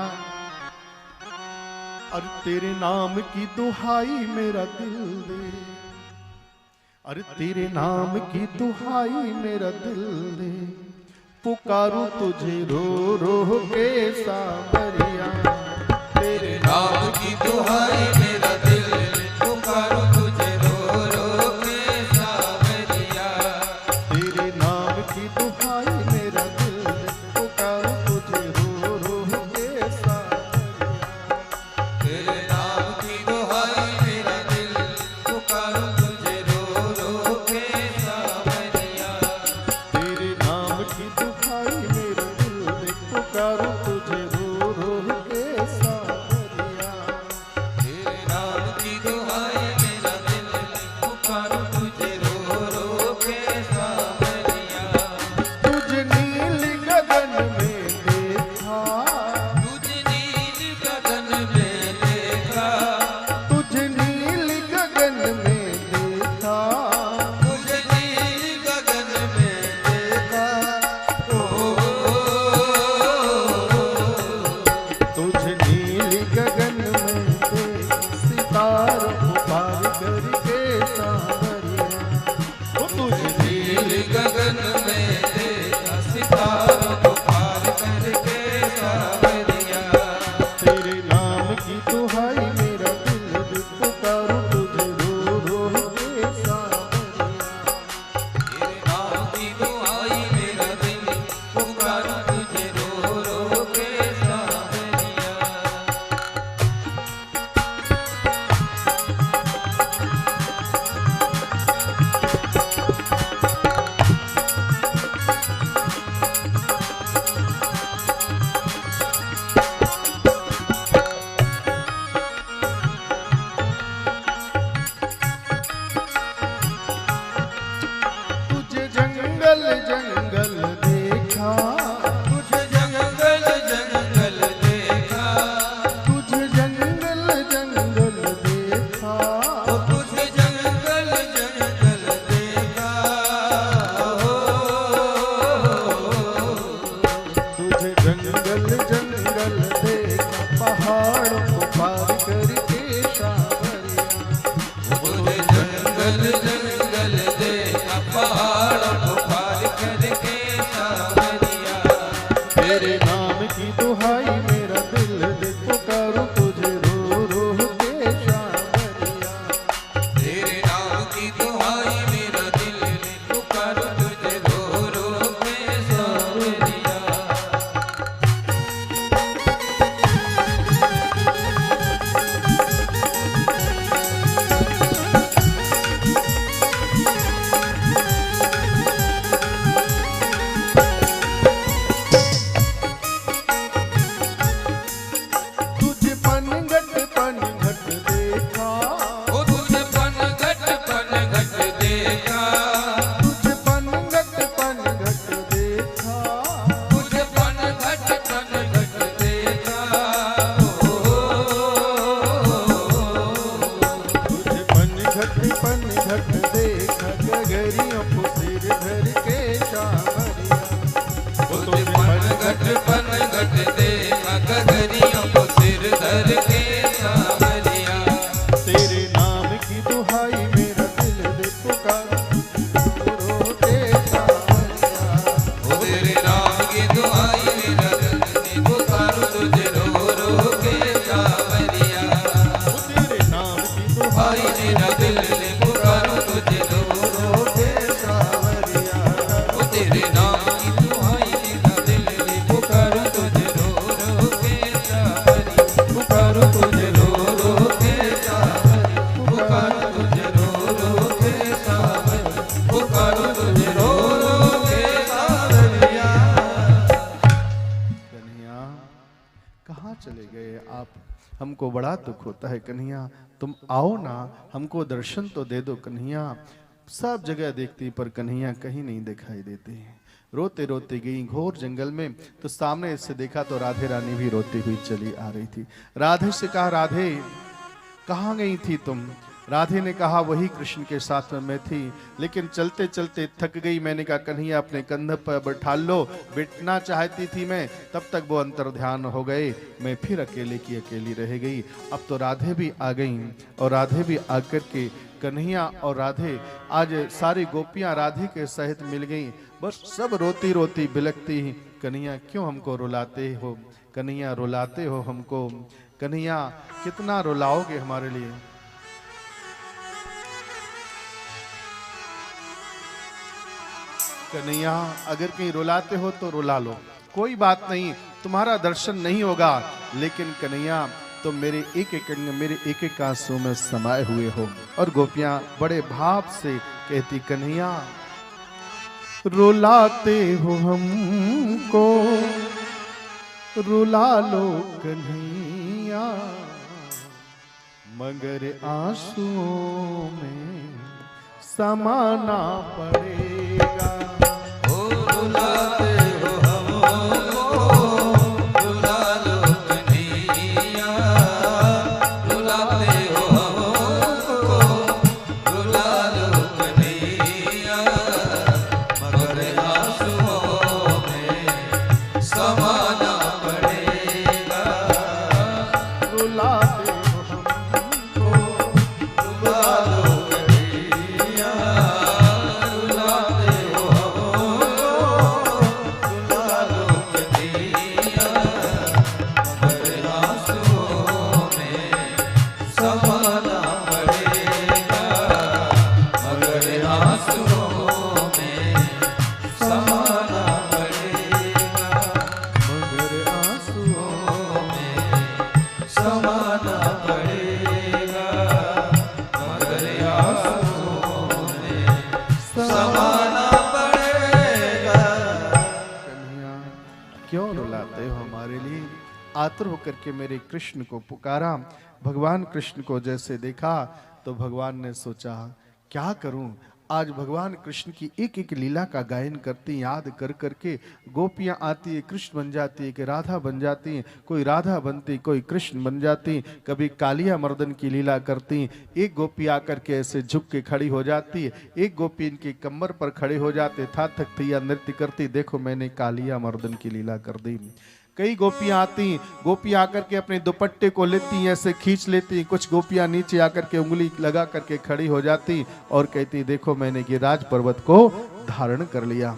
अरे तेरे नाम की दुहाई मेरा दिल दे, अरे तेरे नाम की दुहाई मेरा दिल दे, पुकारूं तुझे रो रो के सावरिया। तेरे नाम की दुहाई मेरा दिल दे, पुकारूं तुझे रो रो के सावरिया। तेरे नाम की दुहाई मेरा दिल दे, पुकारूं तुझे रो रो के सावरिया। तेरे नाम की दुहाई मेरा दिल दे, पुकारूं तुझे रो रो के सावरिया। तेरे नाम की दुहाई मेरा दिल दे, पुकारूं तुझे रो रो के सावरिया। तेरे नाम की दुहाई जंगल जंगल देखा पहाड़ों को पार करके सावरिया। तेरे नाम की दुहाई मेरा दिल दे पुकारो तुझे रो रो के सावरिया। तेरे नाम की दुहाई मेरा दिल ने पुकारो तुझे रो रो के सावरिया। तुझे पनघट पनघट देखा, ओ तुझे पनघट पनघट देखा, तुझे पनघट पनघट देखा, तुझे पनघट पनघट देखा। तुझे पनघट पनघट देखा, गगरियों को सिर धर के सावरिया। तुझे पनघट पनघट देखा, गगरियों को सिर धर के सावरिया। तेरे नाम की दुहाई मेरा दिल दे पुकारो रो के सावरिया। ओ तेरे नाम की दुहाई मेरा दिल ने पुकारो तुझे रो रो के सावरिया। ओ तेरे नाम की दुहाई भाई मेरा दिल ने पुकारो तुझे रो रो के सावरिया। ओ तेरे नाम की दुहाई मेरा दिल ने पुकारो तुझे रो रो के सावरिया। पुकारो तुझे रो रो के सावरिया। पुकारो तुझे रो रो के सावरिया। पुकारो तुझे रो रो के सावरिया। कन्हैया कहाँ चले गए आप? हमको बड़ा दुख होता है कन्हैया, तुम आओ ना, हमको दर्शन तो दे दो कन्हैया। सब जगह देखती पर कन्हैया कहीं नहीं दिखाई देते। रोते रोते गई घोर जंगल में, तो सामने से देखा तो राधे रानी भी रोती हुई चली आ रही थी। राधे से कहा, राधे कहाँ गई थी तुम? राधे ने कहा, वही कृष्ण के साथ में मैं थी, लेकिन चलते चलते थक गई। मैंने कहा कन्हैया अपने कंध पर बैठा लो। बैठना चाहती थी मैं, तब तक वो अंतर्ध्यान हो गए, मैं फिर अकेले की अकेली रह गई। अब तो राधे भी आ गई, और राधे भी आकर के कन्हैया और राधे, आज सारी गोपियां राधे के सहित मिल गई। बस सब रोती रोती बिलखती, कन्हैया क्यों हमको रुलाते हो? कन्हैया रुलाते हो हमको, कन्हैया कितना रुलाओगे हमारे लिए? कन्हैया अगर कहीं रुलाते हो तो रुला लो, कोई बात नहीं, तुम्हारा दर्शन नहीं होगा, लेकिन कन्हैया तुम मेरे एक एक अंग, मेरे एक एक आंसू में समाये हुए हो। और गोपियां बड़े भाव से कहती, कन्हैया रुलाते हो हमको, रुला लो कन्हैया, मगर आंसुओं में समाना पड़ेगा। ओ रुलाते हो हमको, रुला लो कन्हैया। रुलाते हो हमको, रुला लो कन्हैया, मगर आंसुओं में समाना पड़ेगा। रुलाते हो हमको, रुला लो कन्हैया। रुलाते हो हमको, रुला लो कन्हैया, मगर आंसुओं में समाना पड़ेगा। मगर आंसुओं में समाना पड़ेगा। मगर आंसुओं में समाना पड़ेगा। मगर आंसुओं में समाना पड़ेगा। कन्हैया क्यों रुलाते हो हमारे लिए? आतुर होकर के मेरे कृष्ण को पुकारा। भगवान कृष्ण को जैसे देखा तो भगवान ने सोचा, क्या करूं? आज भगवान कृष्ण की एक एक लीला का गायन करती, याद कर करके गोपियां आती है, कृष्ण बन जाती है, कि राधा बन जाती, कोई राधा बनती, कोई कृष्ण बन जाती, कभी कालिया मर्दन की लीला करती। एक गोपी आकर के ऐसे झुक के खड़ी हो जाती, एक गोपी इनके कमर पर खड़े हो जाते, था थकती या नृत्य करती, देखो मैंने कालिया मर्दन की लीला कर दी। कई गोपियां आती, गोपियां आकर के अपने दुपट्टे को लेती, ऐसे खींच लेती, कुछ गोपियां नीचे आकर के उंगली लगा करके खड़ी हो जाती और कहती देखो मैंने गिरिराज पर्वत को धारण कर लिया।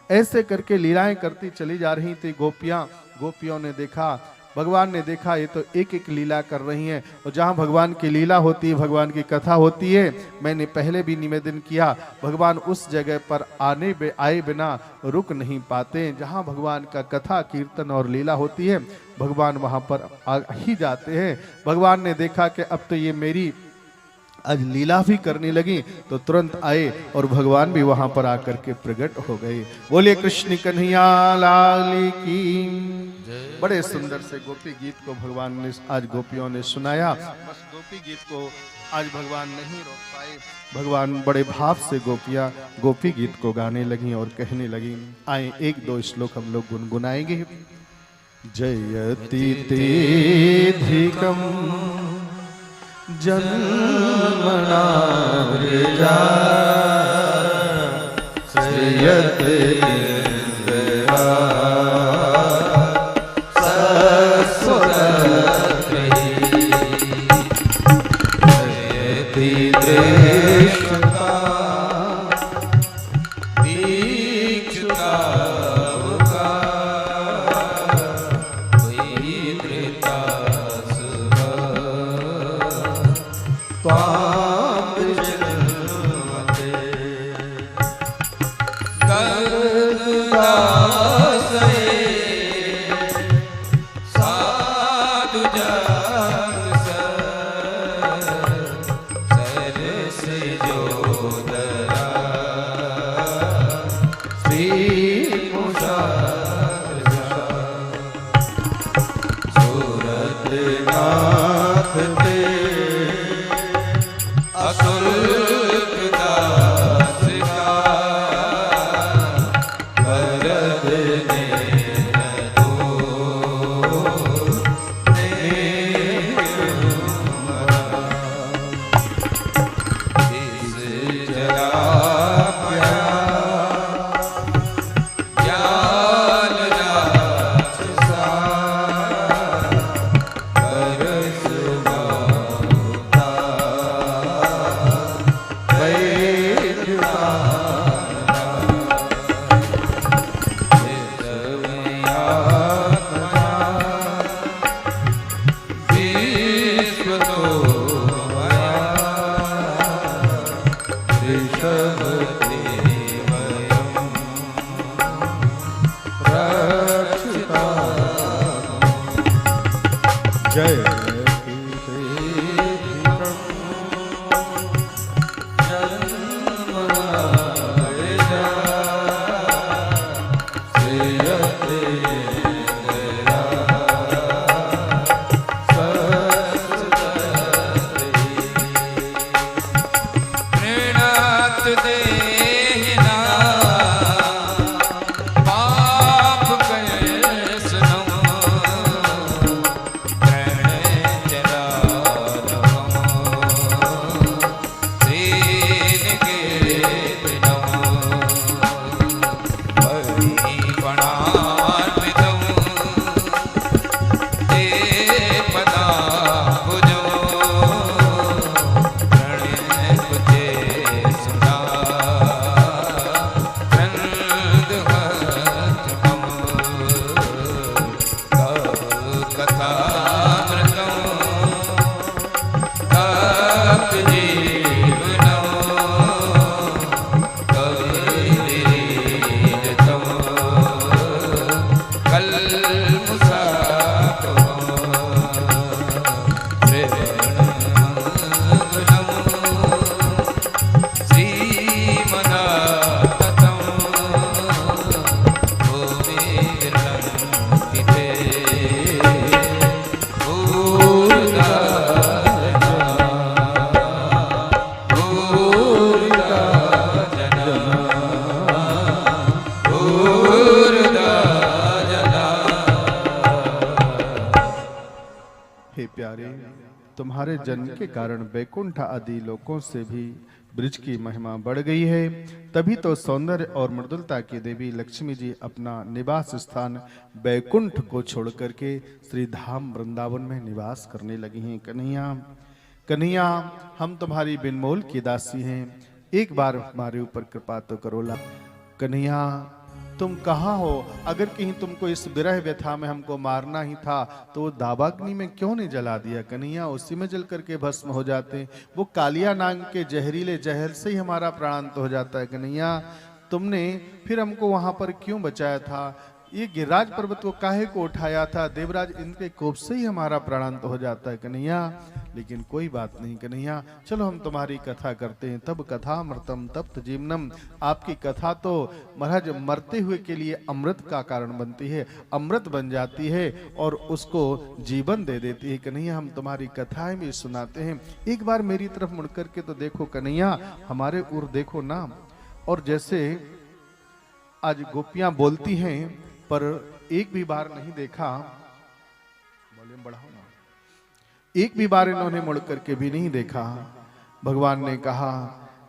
ऐसे करके लीलाएं करती चली जा रही थी गोपियां। गोपियों ने देखा, भगवान ने देखा ये तो एक एक लीला कर रही हैं, और जहाँ भगवान की लीला होती है, भगवान की कथा होती है, मैंने पहले भी निवेदन किया, भगवान उस जगह पर आए बिना रुक नहीं पाते। जहाँ भगवान का कथा कीर्तन और लीला होती है, भगवान वहाँ पर आ ही जाते हैं। भगवान ने देखा कि अब तो ये मेरी आज लीला भी करने लगी, तो तुरंत आए और भगवान भी वहां पर आकर के प्रकट हो गए। बोलिए कृष्ण कन्हैया लाल की। बड़े सुंदर से गोपी गीत को भगवान ने आज गोपियों ने सुनाया। बस गोपी गीत को आज भगवान नहीं रोक पाए, भगवान बड़े भाव से गोपी गीत को गाने लगी और कहने लगी। आए एक दो श्लोक हम लोग गुनगुनाएंगे। जयति तेधिकम जन्मना व्रजा श्रियते इंद्रा सस्वरत्रि दृष्टा दीक्षिता दे तुम्हारे जन्म के कारण बैकुंठ आदि लोकों से भी ब्रिज की महिमा बढ़ गई है। तभी तो सौंदर्य और मृदुलता की देवी लक्ष्मी जी अपना निवास स्थान बैकुंठ को छोड़ करके श्री धाम वृंदावन में निवास करने लगी हैं। कन्हैया कन्हैया, हम तुम्हारी बिनमोल की दासी हैं, एक बार हमारे ऊपर कृपा तो करो ला। कन्हैया, तुम कहाँ हो? अगर कहीं तुमको इस विरह व्यथा में हमको मारना ही था तो वो दावाग्नि में क्यों नहीं जला दिया? कन्हैया, उसी में जल करके भस्म हो जाते। वो कालिया नाग के जहरीले जहर से ही हमारा प्राणांत हो जाता है। कन्हैया, तुमने फिर हमको वहां पर क्यों बचाया था? ये गिरिराज पर्वत को काहे को उठाया था? देवराज इनके कोप से ही हमारा प्राणांत हो जाता है। कन्हैया, लेकिन कोई बात नहीं कन्हैया, चलो हम तुम्हारी कथा करते हैं। तब कथा अमृतम तप्त जीवनम, आपकी कथा तो महाराज मरते हुए के लिए अमृत का कारण बनती है, अमृत बन जाती है और उसको जीवन दे देती है। कन्हैया, हम तुम्हारी कथाएं भी सुनाते हैं। एक बार मेरी तरफ मुड़ करके तो देखो कन्हैया, हमारे ओर देखो ना। और जैसे आज गोपियां बोलती हैं पर एक भी बार नहीं देखा, वॉल्यूम बढ़ाओ ना, एक भी बार इन्होंने मुड़ करके भी नहीं देखा। भगवान ने कहा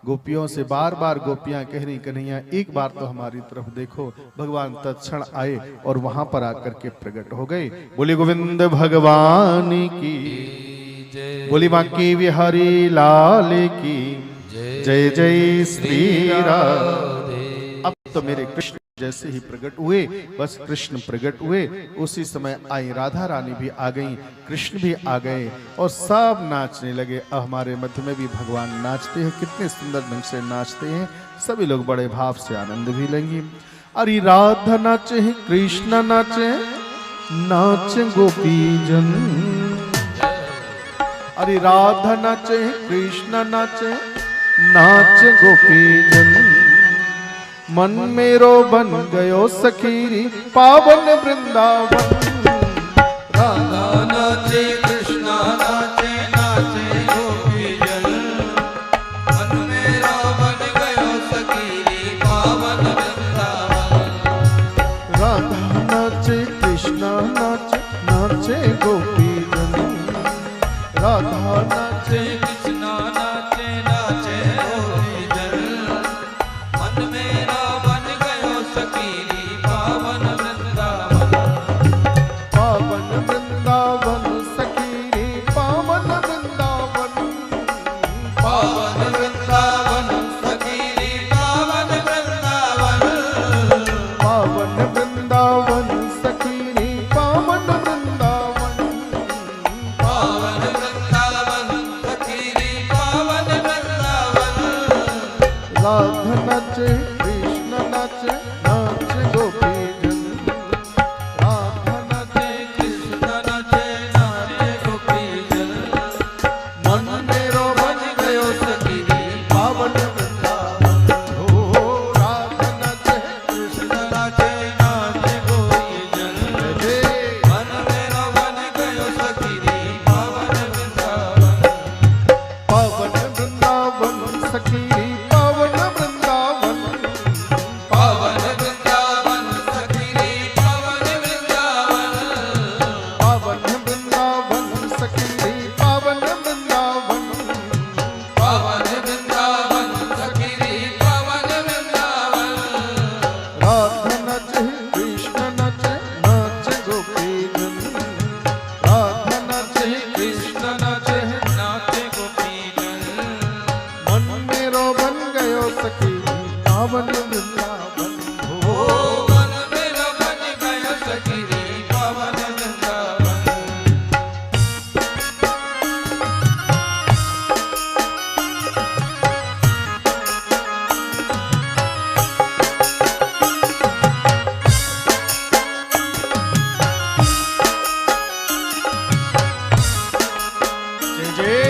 गोपियों से, बार बार गोपियां कह रही कन्हैया एक बार तो हमारी तरफ देखो। भगवान तत्क्षण आए और वहां पर आकर के प्रकट हो गए। बोले गोविंद भगवान की बोली बांकी बिहारी लाल की जय जय श्री राधे। अब तो मेरे कृष्ण जैसे ही प्रकट हुए, बस कृष्ण प्रकट हुए उसी समय आई राधा रानी भी आ गई, कृष्ण भी आ गए और सब नाचने लगे। अब हमारे मध्य में भी भगवान नाचते हैं, कितने सुंदर ढंग से नाचते हैं। सभी लोग बड़े भाव से आनंद भी लेंगे। अरे राधा नाचे कृष्ण नाचे, नाच गोपीजन। अरे राधा नाचे कृष्ण नाचे, नाच गोपीजन। मन मेरो बन गयो सखीरी पावन वृंदावन। राधा नाचे कृष्णा नाचे, नाचे गोपीजन। मन मेरा बन गयो सखीरी पावन वृंदावन। राधा नाचे कृष्णा नाचे, नाचे गोपीजन। राधा नाचे कृष्णा नाचे, नाचे गोपीजन। मन मेरा बन गयो सखीरी पावन वृंदावन। पावन वृंदावन सखीरी पावन वृंदावन। पावन वृंदावन सखीरी पावन वृंदावन। पावन वृंदावन सखीरी पावन वृंदावन। पावन वृंदावन सखीरी पावन वृंदावन। राधा नाचे कृष्ण नाचे, नाचे गोपीजन। राधा नाचे कृष्ण नाचे, नाचे गोपीजन। मन मेरो बन गयो सखीरी पावन वृंदावन। हो राधा नाचे कृष्ण नाचे, नाचे गोपीजन। मन मेरो बन गयो सखीरी पावन वृंदावन। पावन वृंदावन सखीरी पावन वृंदावन। पावन वृंदावन सखीरी पावन वृंदावन। पावन वृंदावन सखीरी पावन वृंदावन। पावन वृंदावन सखीरी पावन वृंदावन। राधा नाचे कृष्ण नाचे, नाचे गोपीजन। राधा नाचे कृष्ण नाचे, नाचे गोपीजन। मन मेरो बन गयो सखीरी पावन वृंदावन। ओ मन मेरा बन गयो सखीरी पावन वृंदावन। जय जय।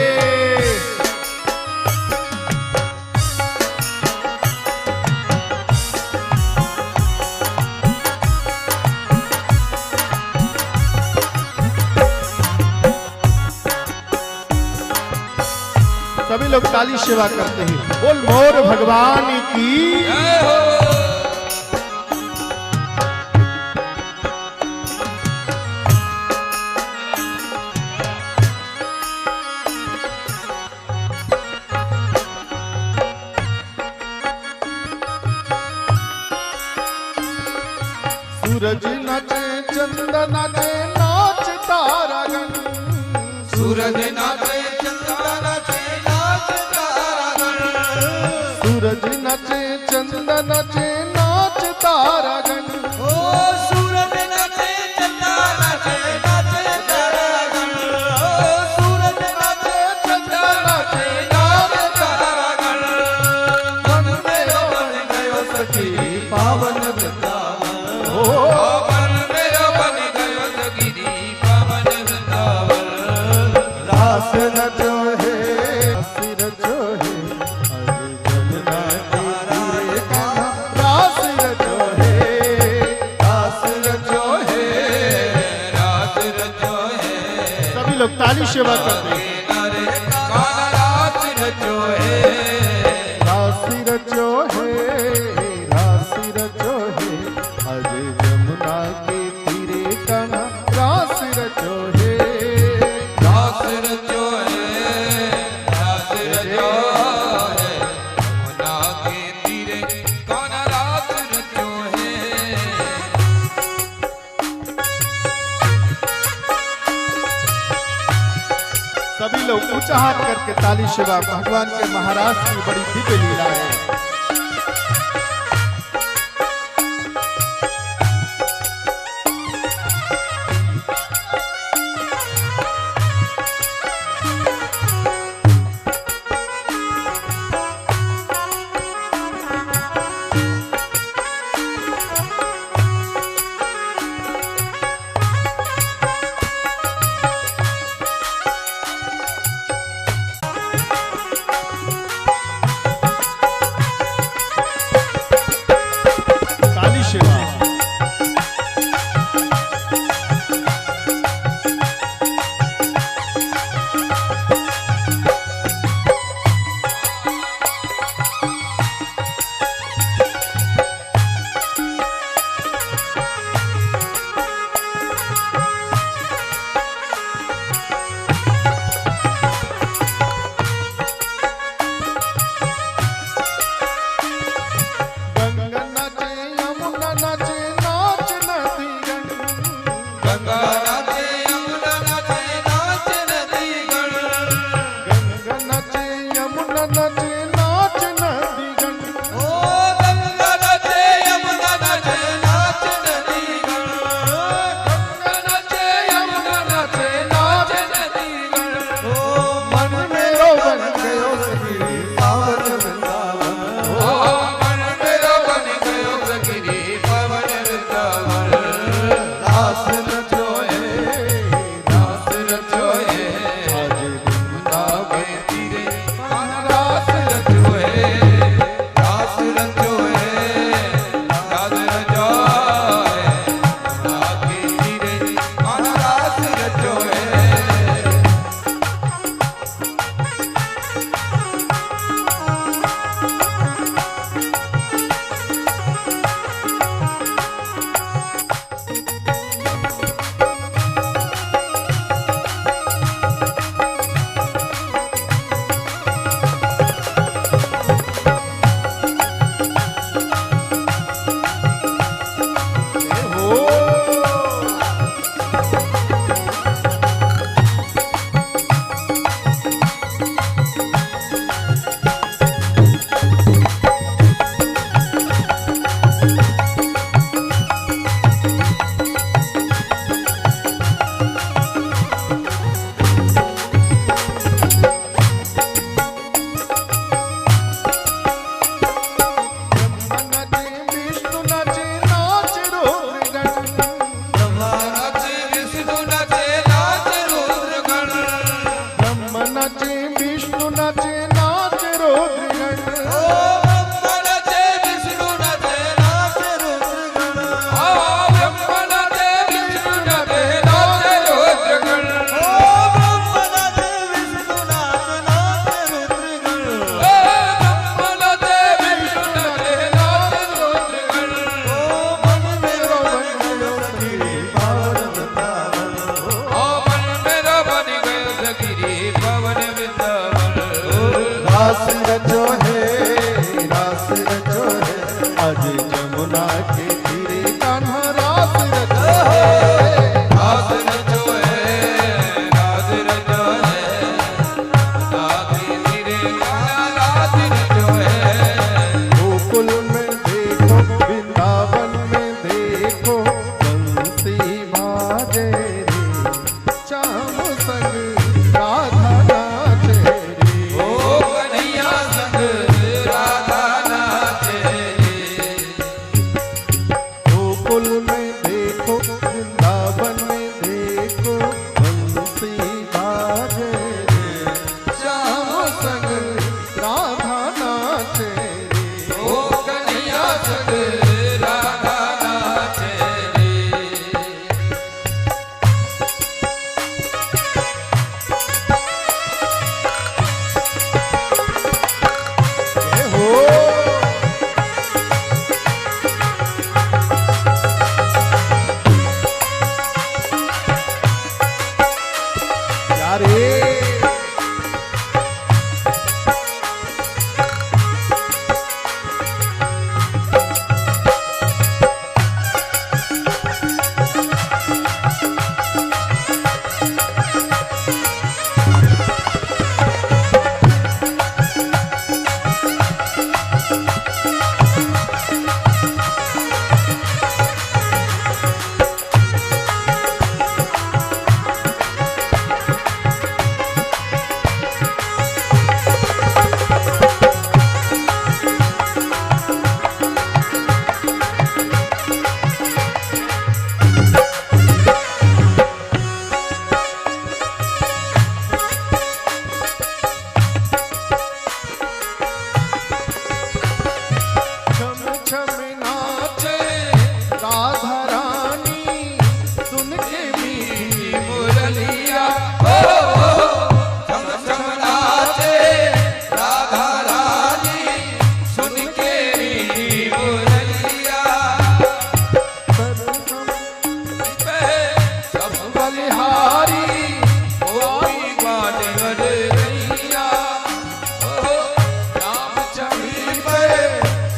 सभी लोग काली सेवा करते हैं। बोल मोर भगवान की। जय हो। सूरज नाचे चंद्र नाचे नाच तारागण, सूरज नाचे चंद्र नाचे नाच तारागण, सूरज नाचे चंद्र नाचे नाच तारागण, ओ सूरज नाचे चंद्र नाचे नाच तारागण, ओ सूरज नाचे चंद्र नाचे नाच तारागण। मन मेरो बन गयो सखी पावन वृंदावन, ओ मन मेरो बन गयो सखी पावन वृंदावन। रास रचो है रास रचो है अरे जमुना के तीरे कहाँ, रास रचो है रास रचो है रात रचो है। सभी लोग ताली सेवा करते हैं। अरे काना रात रचो है, रास रचो है रास रचो है अरे जमुना के तीरे कहाँ, रास रचो है रात रचो है, रात रचो है। यमुना के तीरे काना रात रचो है। सभी लोग ऊंचा हाथ करके ताली सेवा। भगवान के महाराज की बड़ी दिव्य लीला है। ताली सेवा। गंगा नाचे यमुना नाचे नाच नदीगण, गंगा नाचे यमुना नाचे नाच नदीगण, गंगा नाचे यमुना नाचे नाच नदीगण, ओ गंगा नाचे यमुना नाचे नाच नदीगण, गंगा नाचे यमुना नाचे नाच नदीगण। ओ मन मेरो बन गयो सखी पावन वृंदावन, ओ मन मेरो बन गयो सखी पावन वृंदावन। रास रचो है रास रचो है, आज यमुना के तीरे काना रास रचो है, रास रचो है, रास रचो है। यमुना के तीरे काना रास रचो है। आज जमुना के तीरे कान्हा रास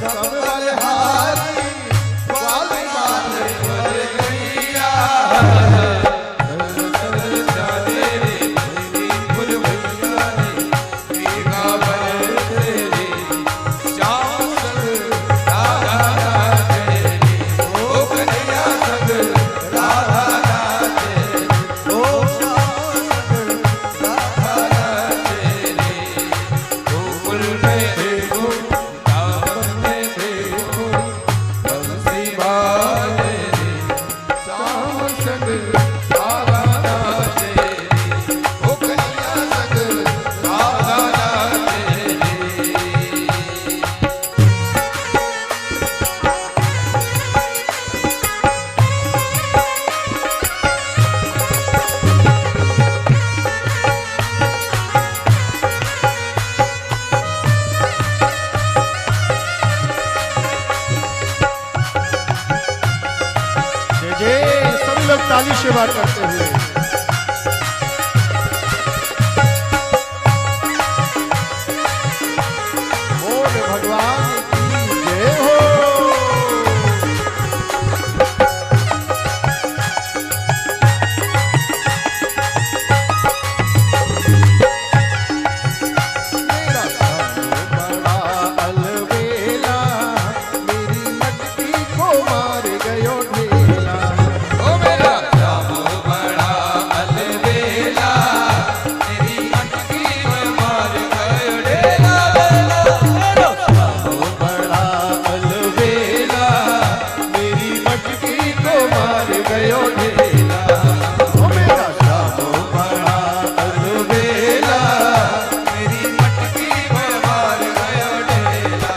सब बलहारी वाली माल वर गैया जाने रे मेरी पुरवैया रे मेघा बरसे रे श्याम संग राधा नाचे रे ओ कन्हैया संग राधा नाचे रे ओ श्याम संग राधा नाचे रे गोकुल में देखो वृंदावन में देखो बंसी बाजे रे श्याम संग राधा नाचे रे ओ कन्हैया संग राधा नाचे रे जय जय सभी लोग ताली से बात करते हुए बोल भगवान की जय हो। मेरा सामो बड़ा अलबेला मेरी मटकी को मार गयो ढेला। ओ मेरा श्याम बड़ा अलबेला तेरी मटकी में मार गयो ढेला मेरा सामो बड़ा अलबेला मेरी मटकी को मार गयो ढेला। ओ मेरा सामो बड़ा अलबेला मेरी मटकी में मार गयो ढेला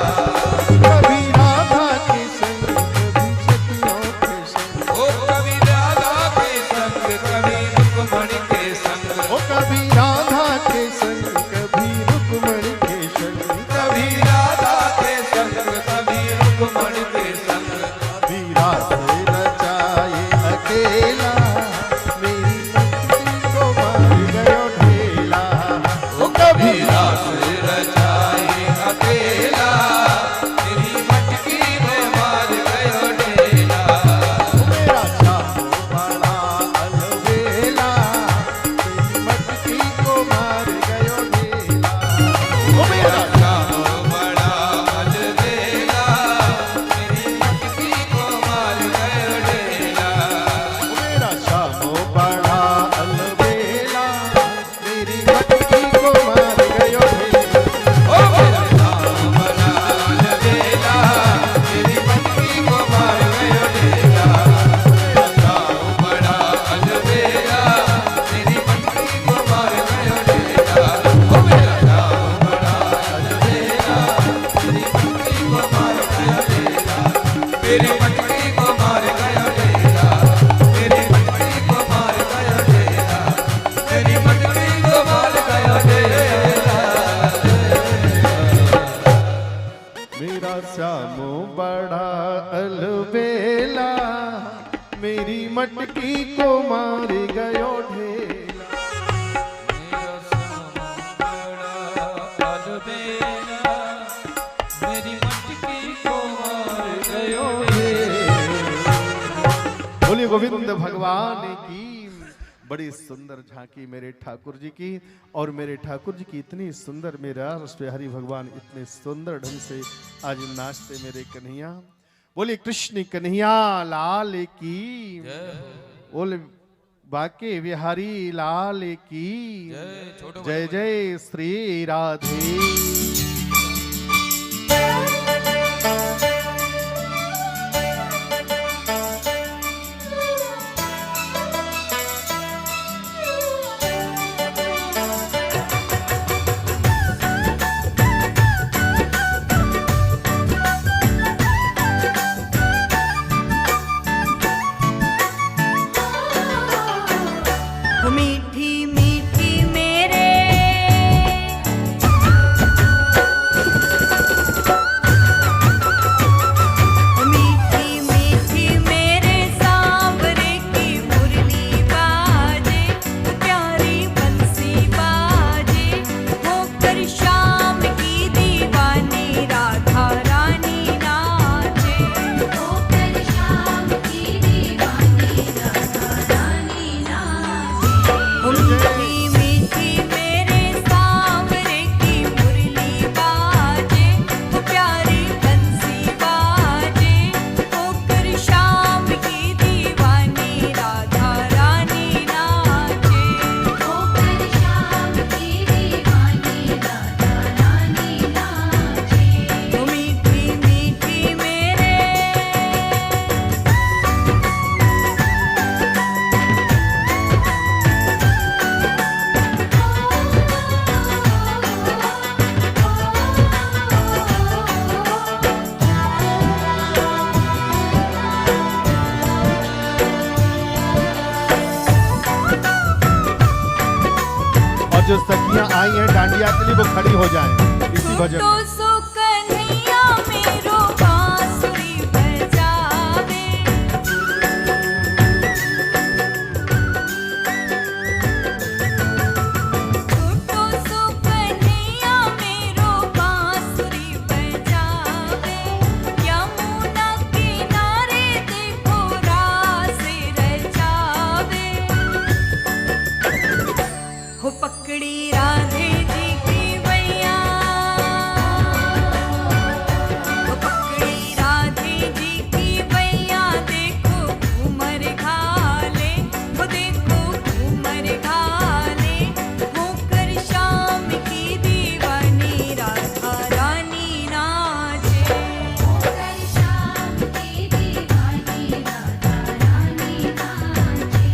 कभी राधा के संग कभी सखियों के संग ओ कभी राधा के संग कभी रुक्मणी के संग ओ कभी राधा के संग कभी रुक्मणी के संग कभी राधा के संग कभी रुक्मणी के संग कभी रात रचाए अकेला मेरी मटकी को मार गयो ढेला। ओ कभी रास रचाए अकेला तेरी मटकी में मार गयो ढेला मेरा सामो बड़ा अलबेला मेरी मटकी को मार गयो ढेला। ओ मेरा श्याम बड़ा अलबेला मेरी मटकी को मार गयो ढेला मेरा सामो बड़ा अलबेला मेरी मटकी को मार गयो ढेला। ओ मेरा श्याम बड़ा अलबेला मेरी मटकी को मार गयो ढेला मेरा श्याम बड़ा अलबेला मेरी मटकी को मार गयो ढेला ओ मेरा श्याम बड़ा अलबेला मेरी मटकी को मार गयो ढेला मेरी मटकी को मार गयो ढेला मेरी मटकी को मार गयो ढेला मेरी मटकी को मार गयो ढेला मेरा श्यामो बड़ा अलबेला मेरी मटकी को मार गयो ढेला। मेरा श्याम बड़ा अलबेला मेरी मटकी को मार गयो बोलिए गोविंद भगवान की। बड़ी सुंदर झांकी मेरे ठाकुर जी की, और मेरे ठाकुर जी की इतनी सुंदर, मेरा हरि भगवान इतने सुंदर ढंग से आज नाचते मेरे कन्हैया। बोलिए कृष्ण कन्हैया लाल की, बोले बाके बिहारी लाल की जय जय श्री राधे। मीठी मीठी मेरे डांडिया के लिए वो खड़ी हो जाए इसी भजन तो में। सो कन्हैया मेरो बांसुरी बजावे, तो सो कन्हैया मेरो बांसुरी बजावे, यमुना किनारे देखो रास रचावे, हो पकड़ी राधे जी की मैया, हो पकड़ी राधे जी की मैया, देखो घूमर घाले, वो देखो घूमर घाले, होकर शाम की दीवानी राधा रानी नाचे, होकर शाम की दीवानी राधा रानी नाचे,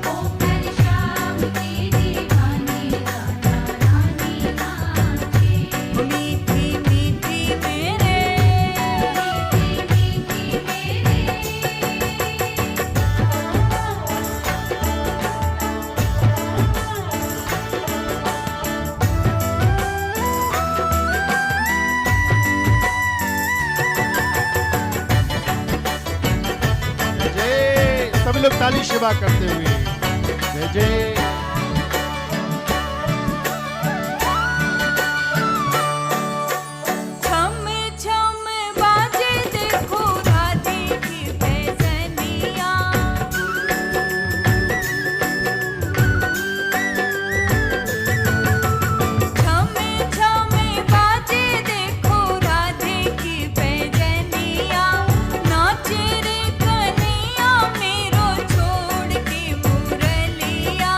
होकर शाम की दीवानी राधा रानी नाचे, मीठी मीठी मेरे, मीठी मीठी मेरे। जय, सभी लोग ताली सेवा करते हुए जय जय। छम छम बाजे देखो राधे की बैजनिया, छम छम बाजे देखो राधे की बैजनिया, नाचे रे कन्हैया मेरो छोड़ के मुरलिया,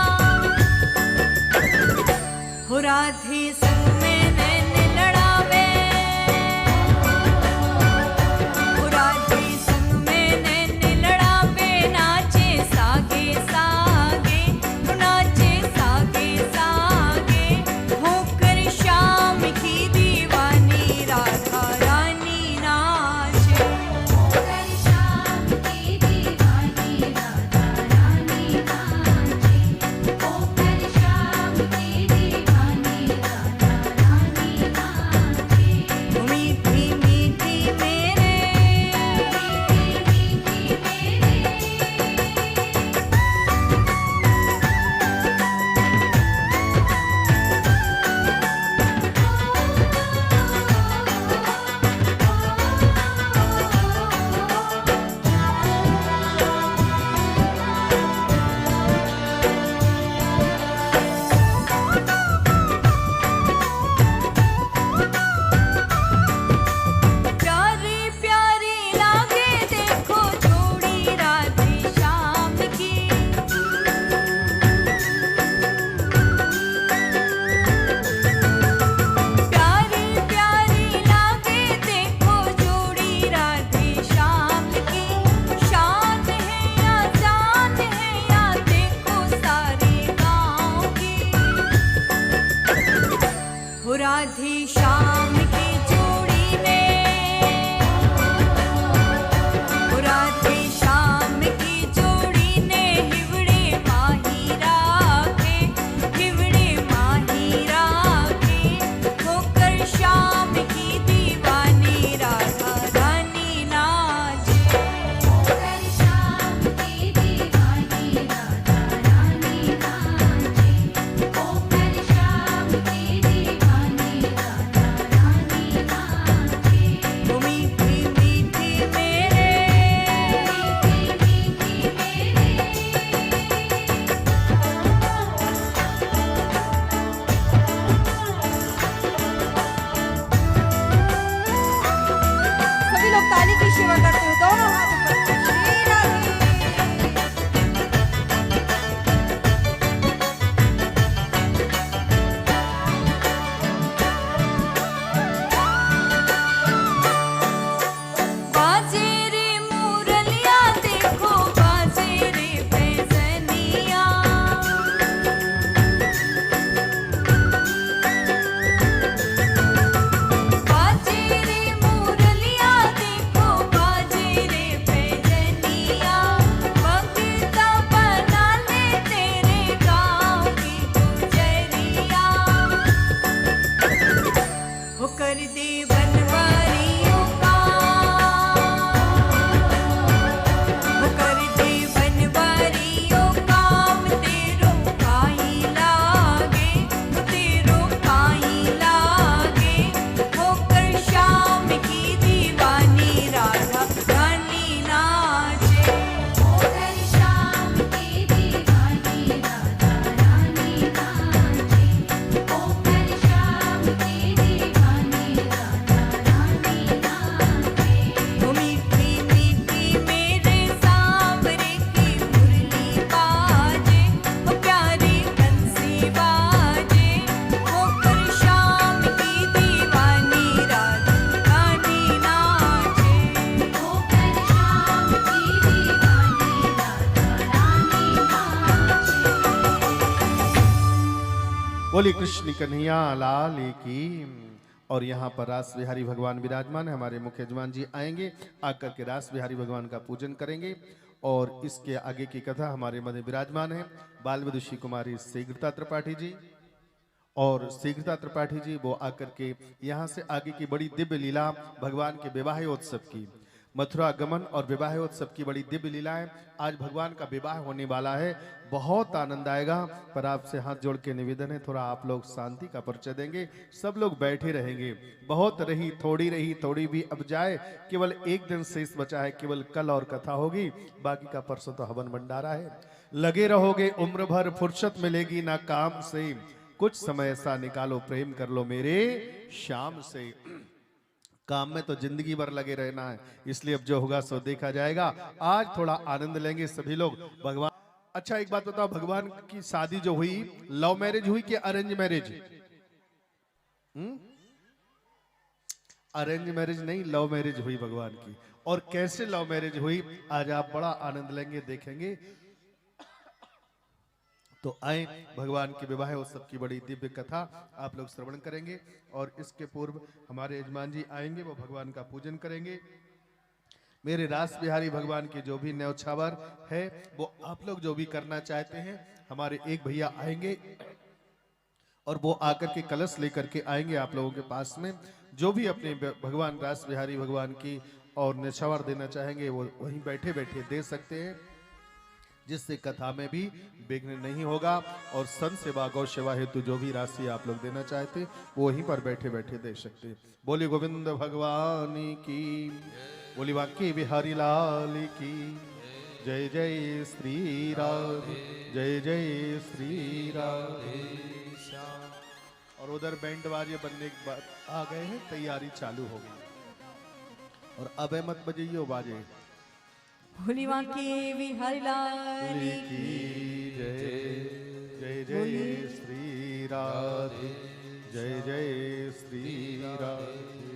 बोली कृष्ण कन्हैया लाल की। और यहाँ पर रास बिहारी भगवान विराजमान है। हमारे मुख्य यजमान जी आएंगे, आकर के रास बिहारी भगवान का पूजन करेंगे। और इसके आगे की कथा हमारे मध्य विराजमान है बाल विदुषी कुमारी शीघ्रता त्रिपाठी जी। और शीघ्रता त्रिपाठी जी वो आकर के यहाँ से आगे की बड़ी दिव्य लीला भगवान के विवाहोत्सव की, मथुरा गमन और विवाहोत्सव की बड़ी दिव्य लीला है। आज भगवान का विवाह होने वाला है, बहुत आनंद आएगा। पर आपसे हाथ जोड़ के निवेदन है, थोड़ा आप लोग शांति का परिचय देंगे। सब लोग बैठे रहेंगे। बहुत रही थोड़ी भी अब जाए। केवल एक दिन शेष बचा है, केवल कल और कथा होगी, बाकी का परसों तो हवन भंडारा है। लगे रहोगे उम्र भर, फुर्सत मिलेगी ना काम से, कुछ समय ऐसा निकालो प्रेम कर लो मेरे शाम से। काम में तो जिंदगी भर लगे रहना है, इसलिए अब जो होगा सो देखा जाएगा। आज थोड़ा आनंद लेंगे सभी लोग भगवान। अच्छा एक बात बताओ, भगवान की शादी जो हुई लव मैरिज हुई कि अरेंज मैरिज? अरेंज मैरिज नहीं, लव मैरिज हुई भगवान की। और कैसे लव मैरिज हुई आज आप बड़ा आनंद लेंगे, देखेंगे। तो आए भगवान के विवाह उत्सव की बड़ी दिव्य कथा आप लोग श्रवण करेंगे। और इसके पूर्व हमारे यजमान जी आएंगे, वो भगवान का पूजन करेंगे। मेरे रास बिहारी भगवान के जो भी न्यौछावर है वो आप लोग जो भी करना चाहते हैं, हमारे एक भैया आएंगे और वो आकर के कलश लेकर के आएंगे आप लोगों के पास में। जो भी अपने भगवान रास बिहारी भगवान की और न्यौछावर देना चाहेंगे वो वहीं बैठे बैठे दे सकते हैं, जिससे कथा में भी विघ्न नहीं होगा। और संत सेवा गौ सेवा हेतु जो भी राशि आप लोग देना चाहते वो वहीं पर बैठे बैठे दे सकते हैं। बोली गोविंद भगवान की, बोली बांके बिहारी लाल की। जय जय श्री राधे, जय जय श्री राधे। और उधर बैंड बाजे बनने के बाद आ गए हैं, तैयारी चालू हो गई। और अब मत बजाइयो बाजे। भोली बांके बिहारी लाल की जय, जय जय श्री राधे, जय जय श्री राधे।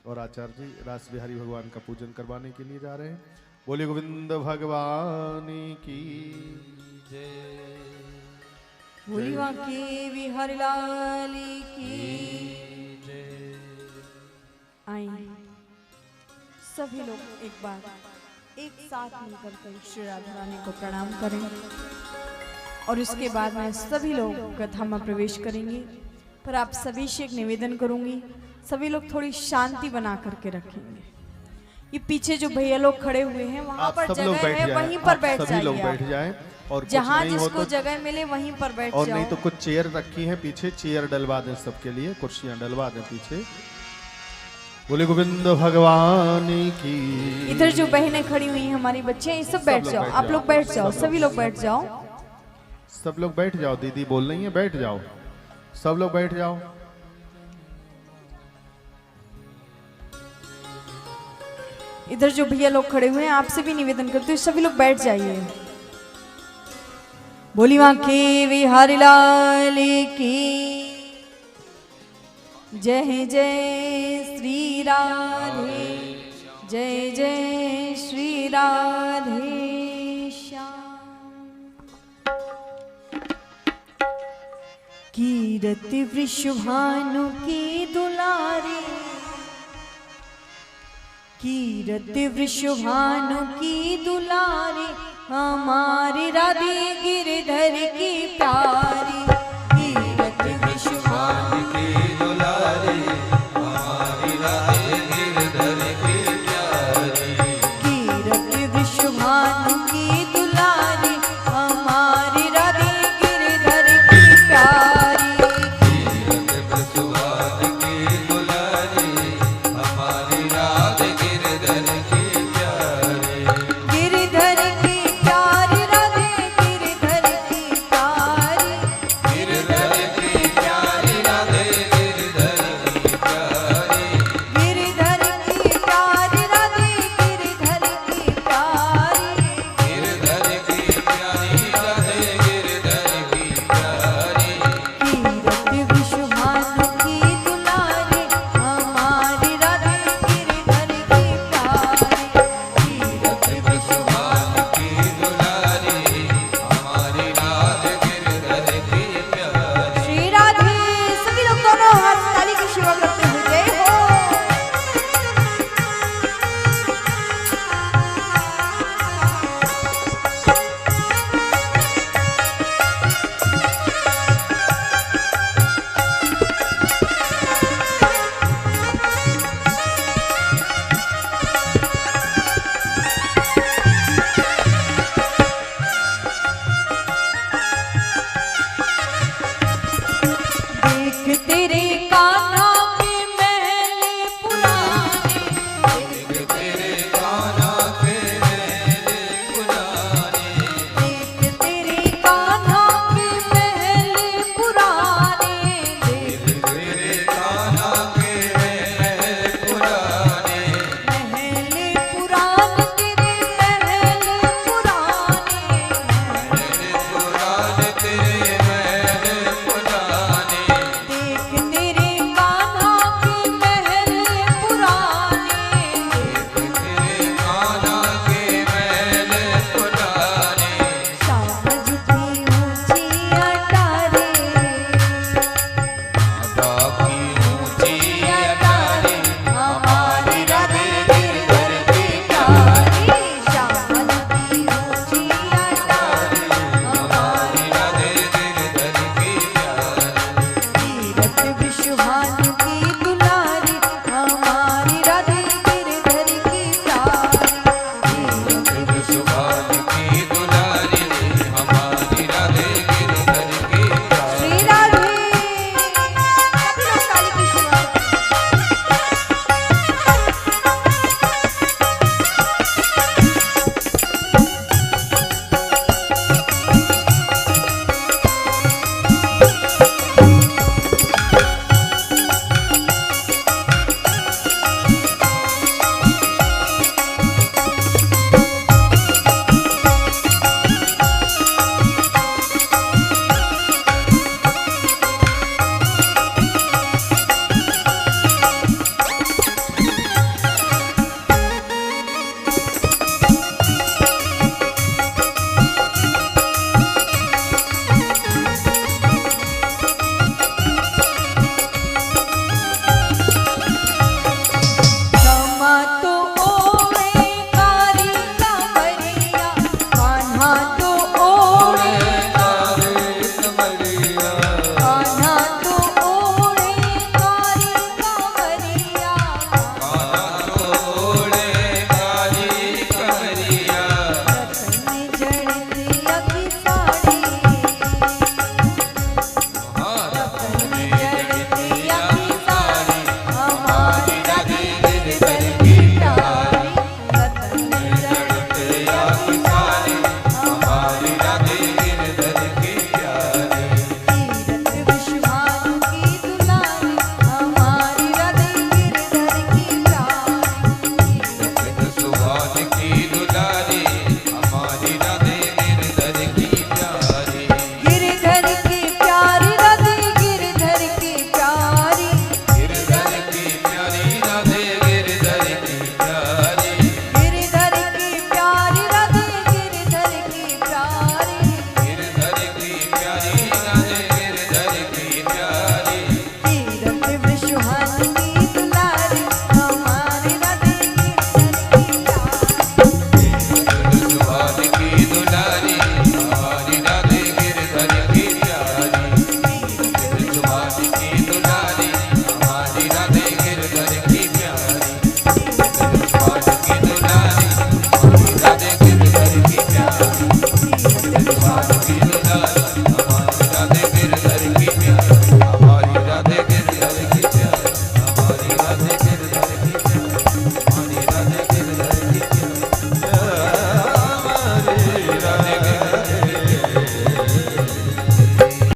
और आचार्य जी रास बिहारी भगवान का पूजन करवाने के लिए जा रहे हैं। बोले गोविंद भगवान की जय। भोली बांके बिहारी लाल की जय। आए सभी लोग एक बार एक साथ मिलकर के श्री राधा रानी को प्रणाम करें। और उसके बाद में सभी लोग कथा में प्रवेश करेंगे। पर आप सभी से एक निवेदन करूंगी, सभी लोग थोड़ी शांति बना करके रखेंगे। ये पीछे जो भैया लोग खड़े हुए हैं वहां पर जगह है, वहीं पर बैठ जाइए। लोग बैठ जाएं और जहां जिसको जगह मिले वहीं पर बैठ जाओ। और नहीं तो कुछ चेयर रखी है पीछे, चेयर डलवा दें सबके लिए, कुर्सियां डलवा दें पीछे। बोले गोविंद भगवान की। इधर जो बहनें खड़ी हुई हैं हमारी बच्चियां, ये सब बैठ जाओ। आप लोग बैठ जाओ, सभी लोग बैठ जाओ। सब लोग बैठ जाओ, दीदी बोल रही है बैठ जाओ, सब लोग बैठ जाओ। इधर जो भैया लोग खड़े हुए हैं आपसे भी निवेदन करते हैं, सभी लोग बैठ जाइए। बोली बांके बिहारी लाल की जय जय श्री राधे, जय जय श्री राधे श्याम। कीरति वृषभानु की दुलारी, कीरति वृषभानु की दुलारी, हमारी राधे गिरधर की प्यारी।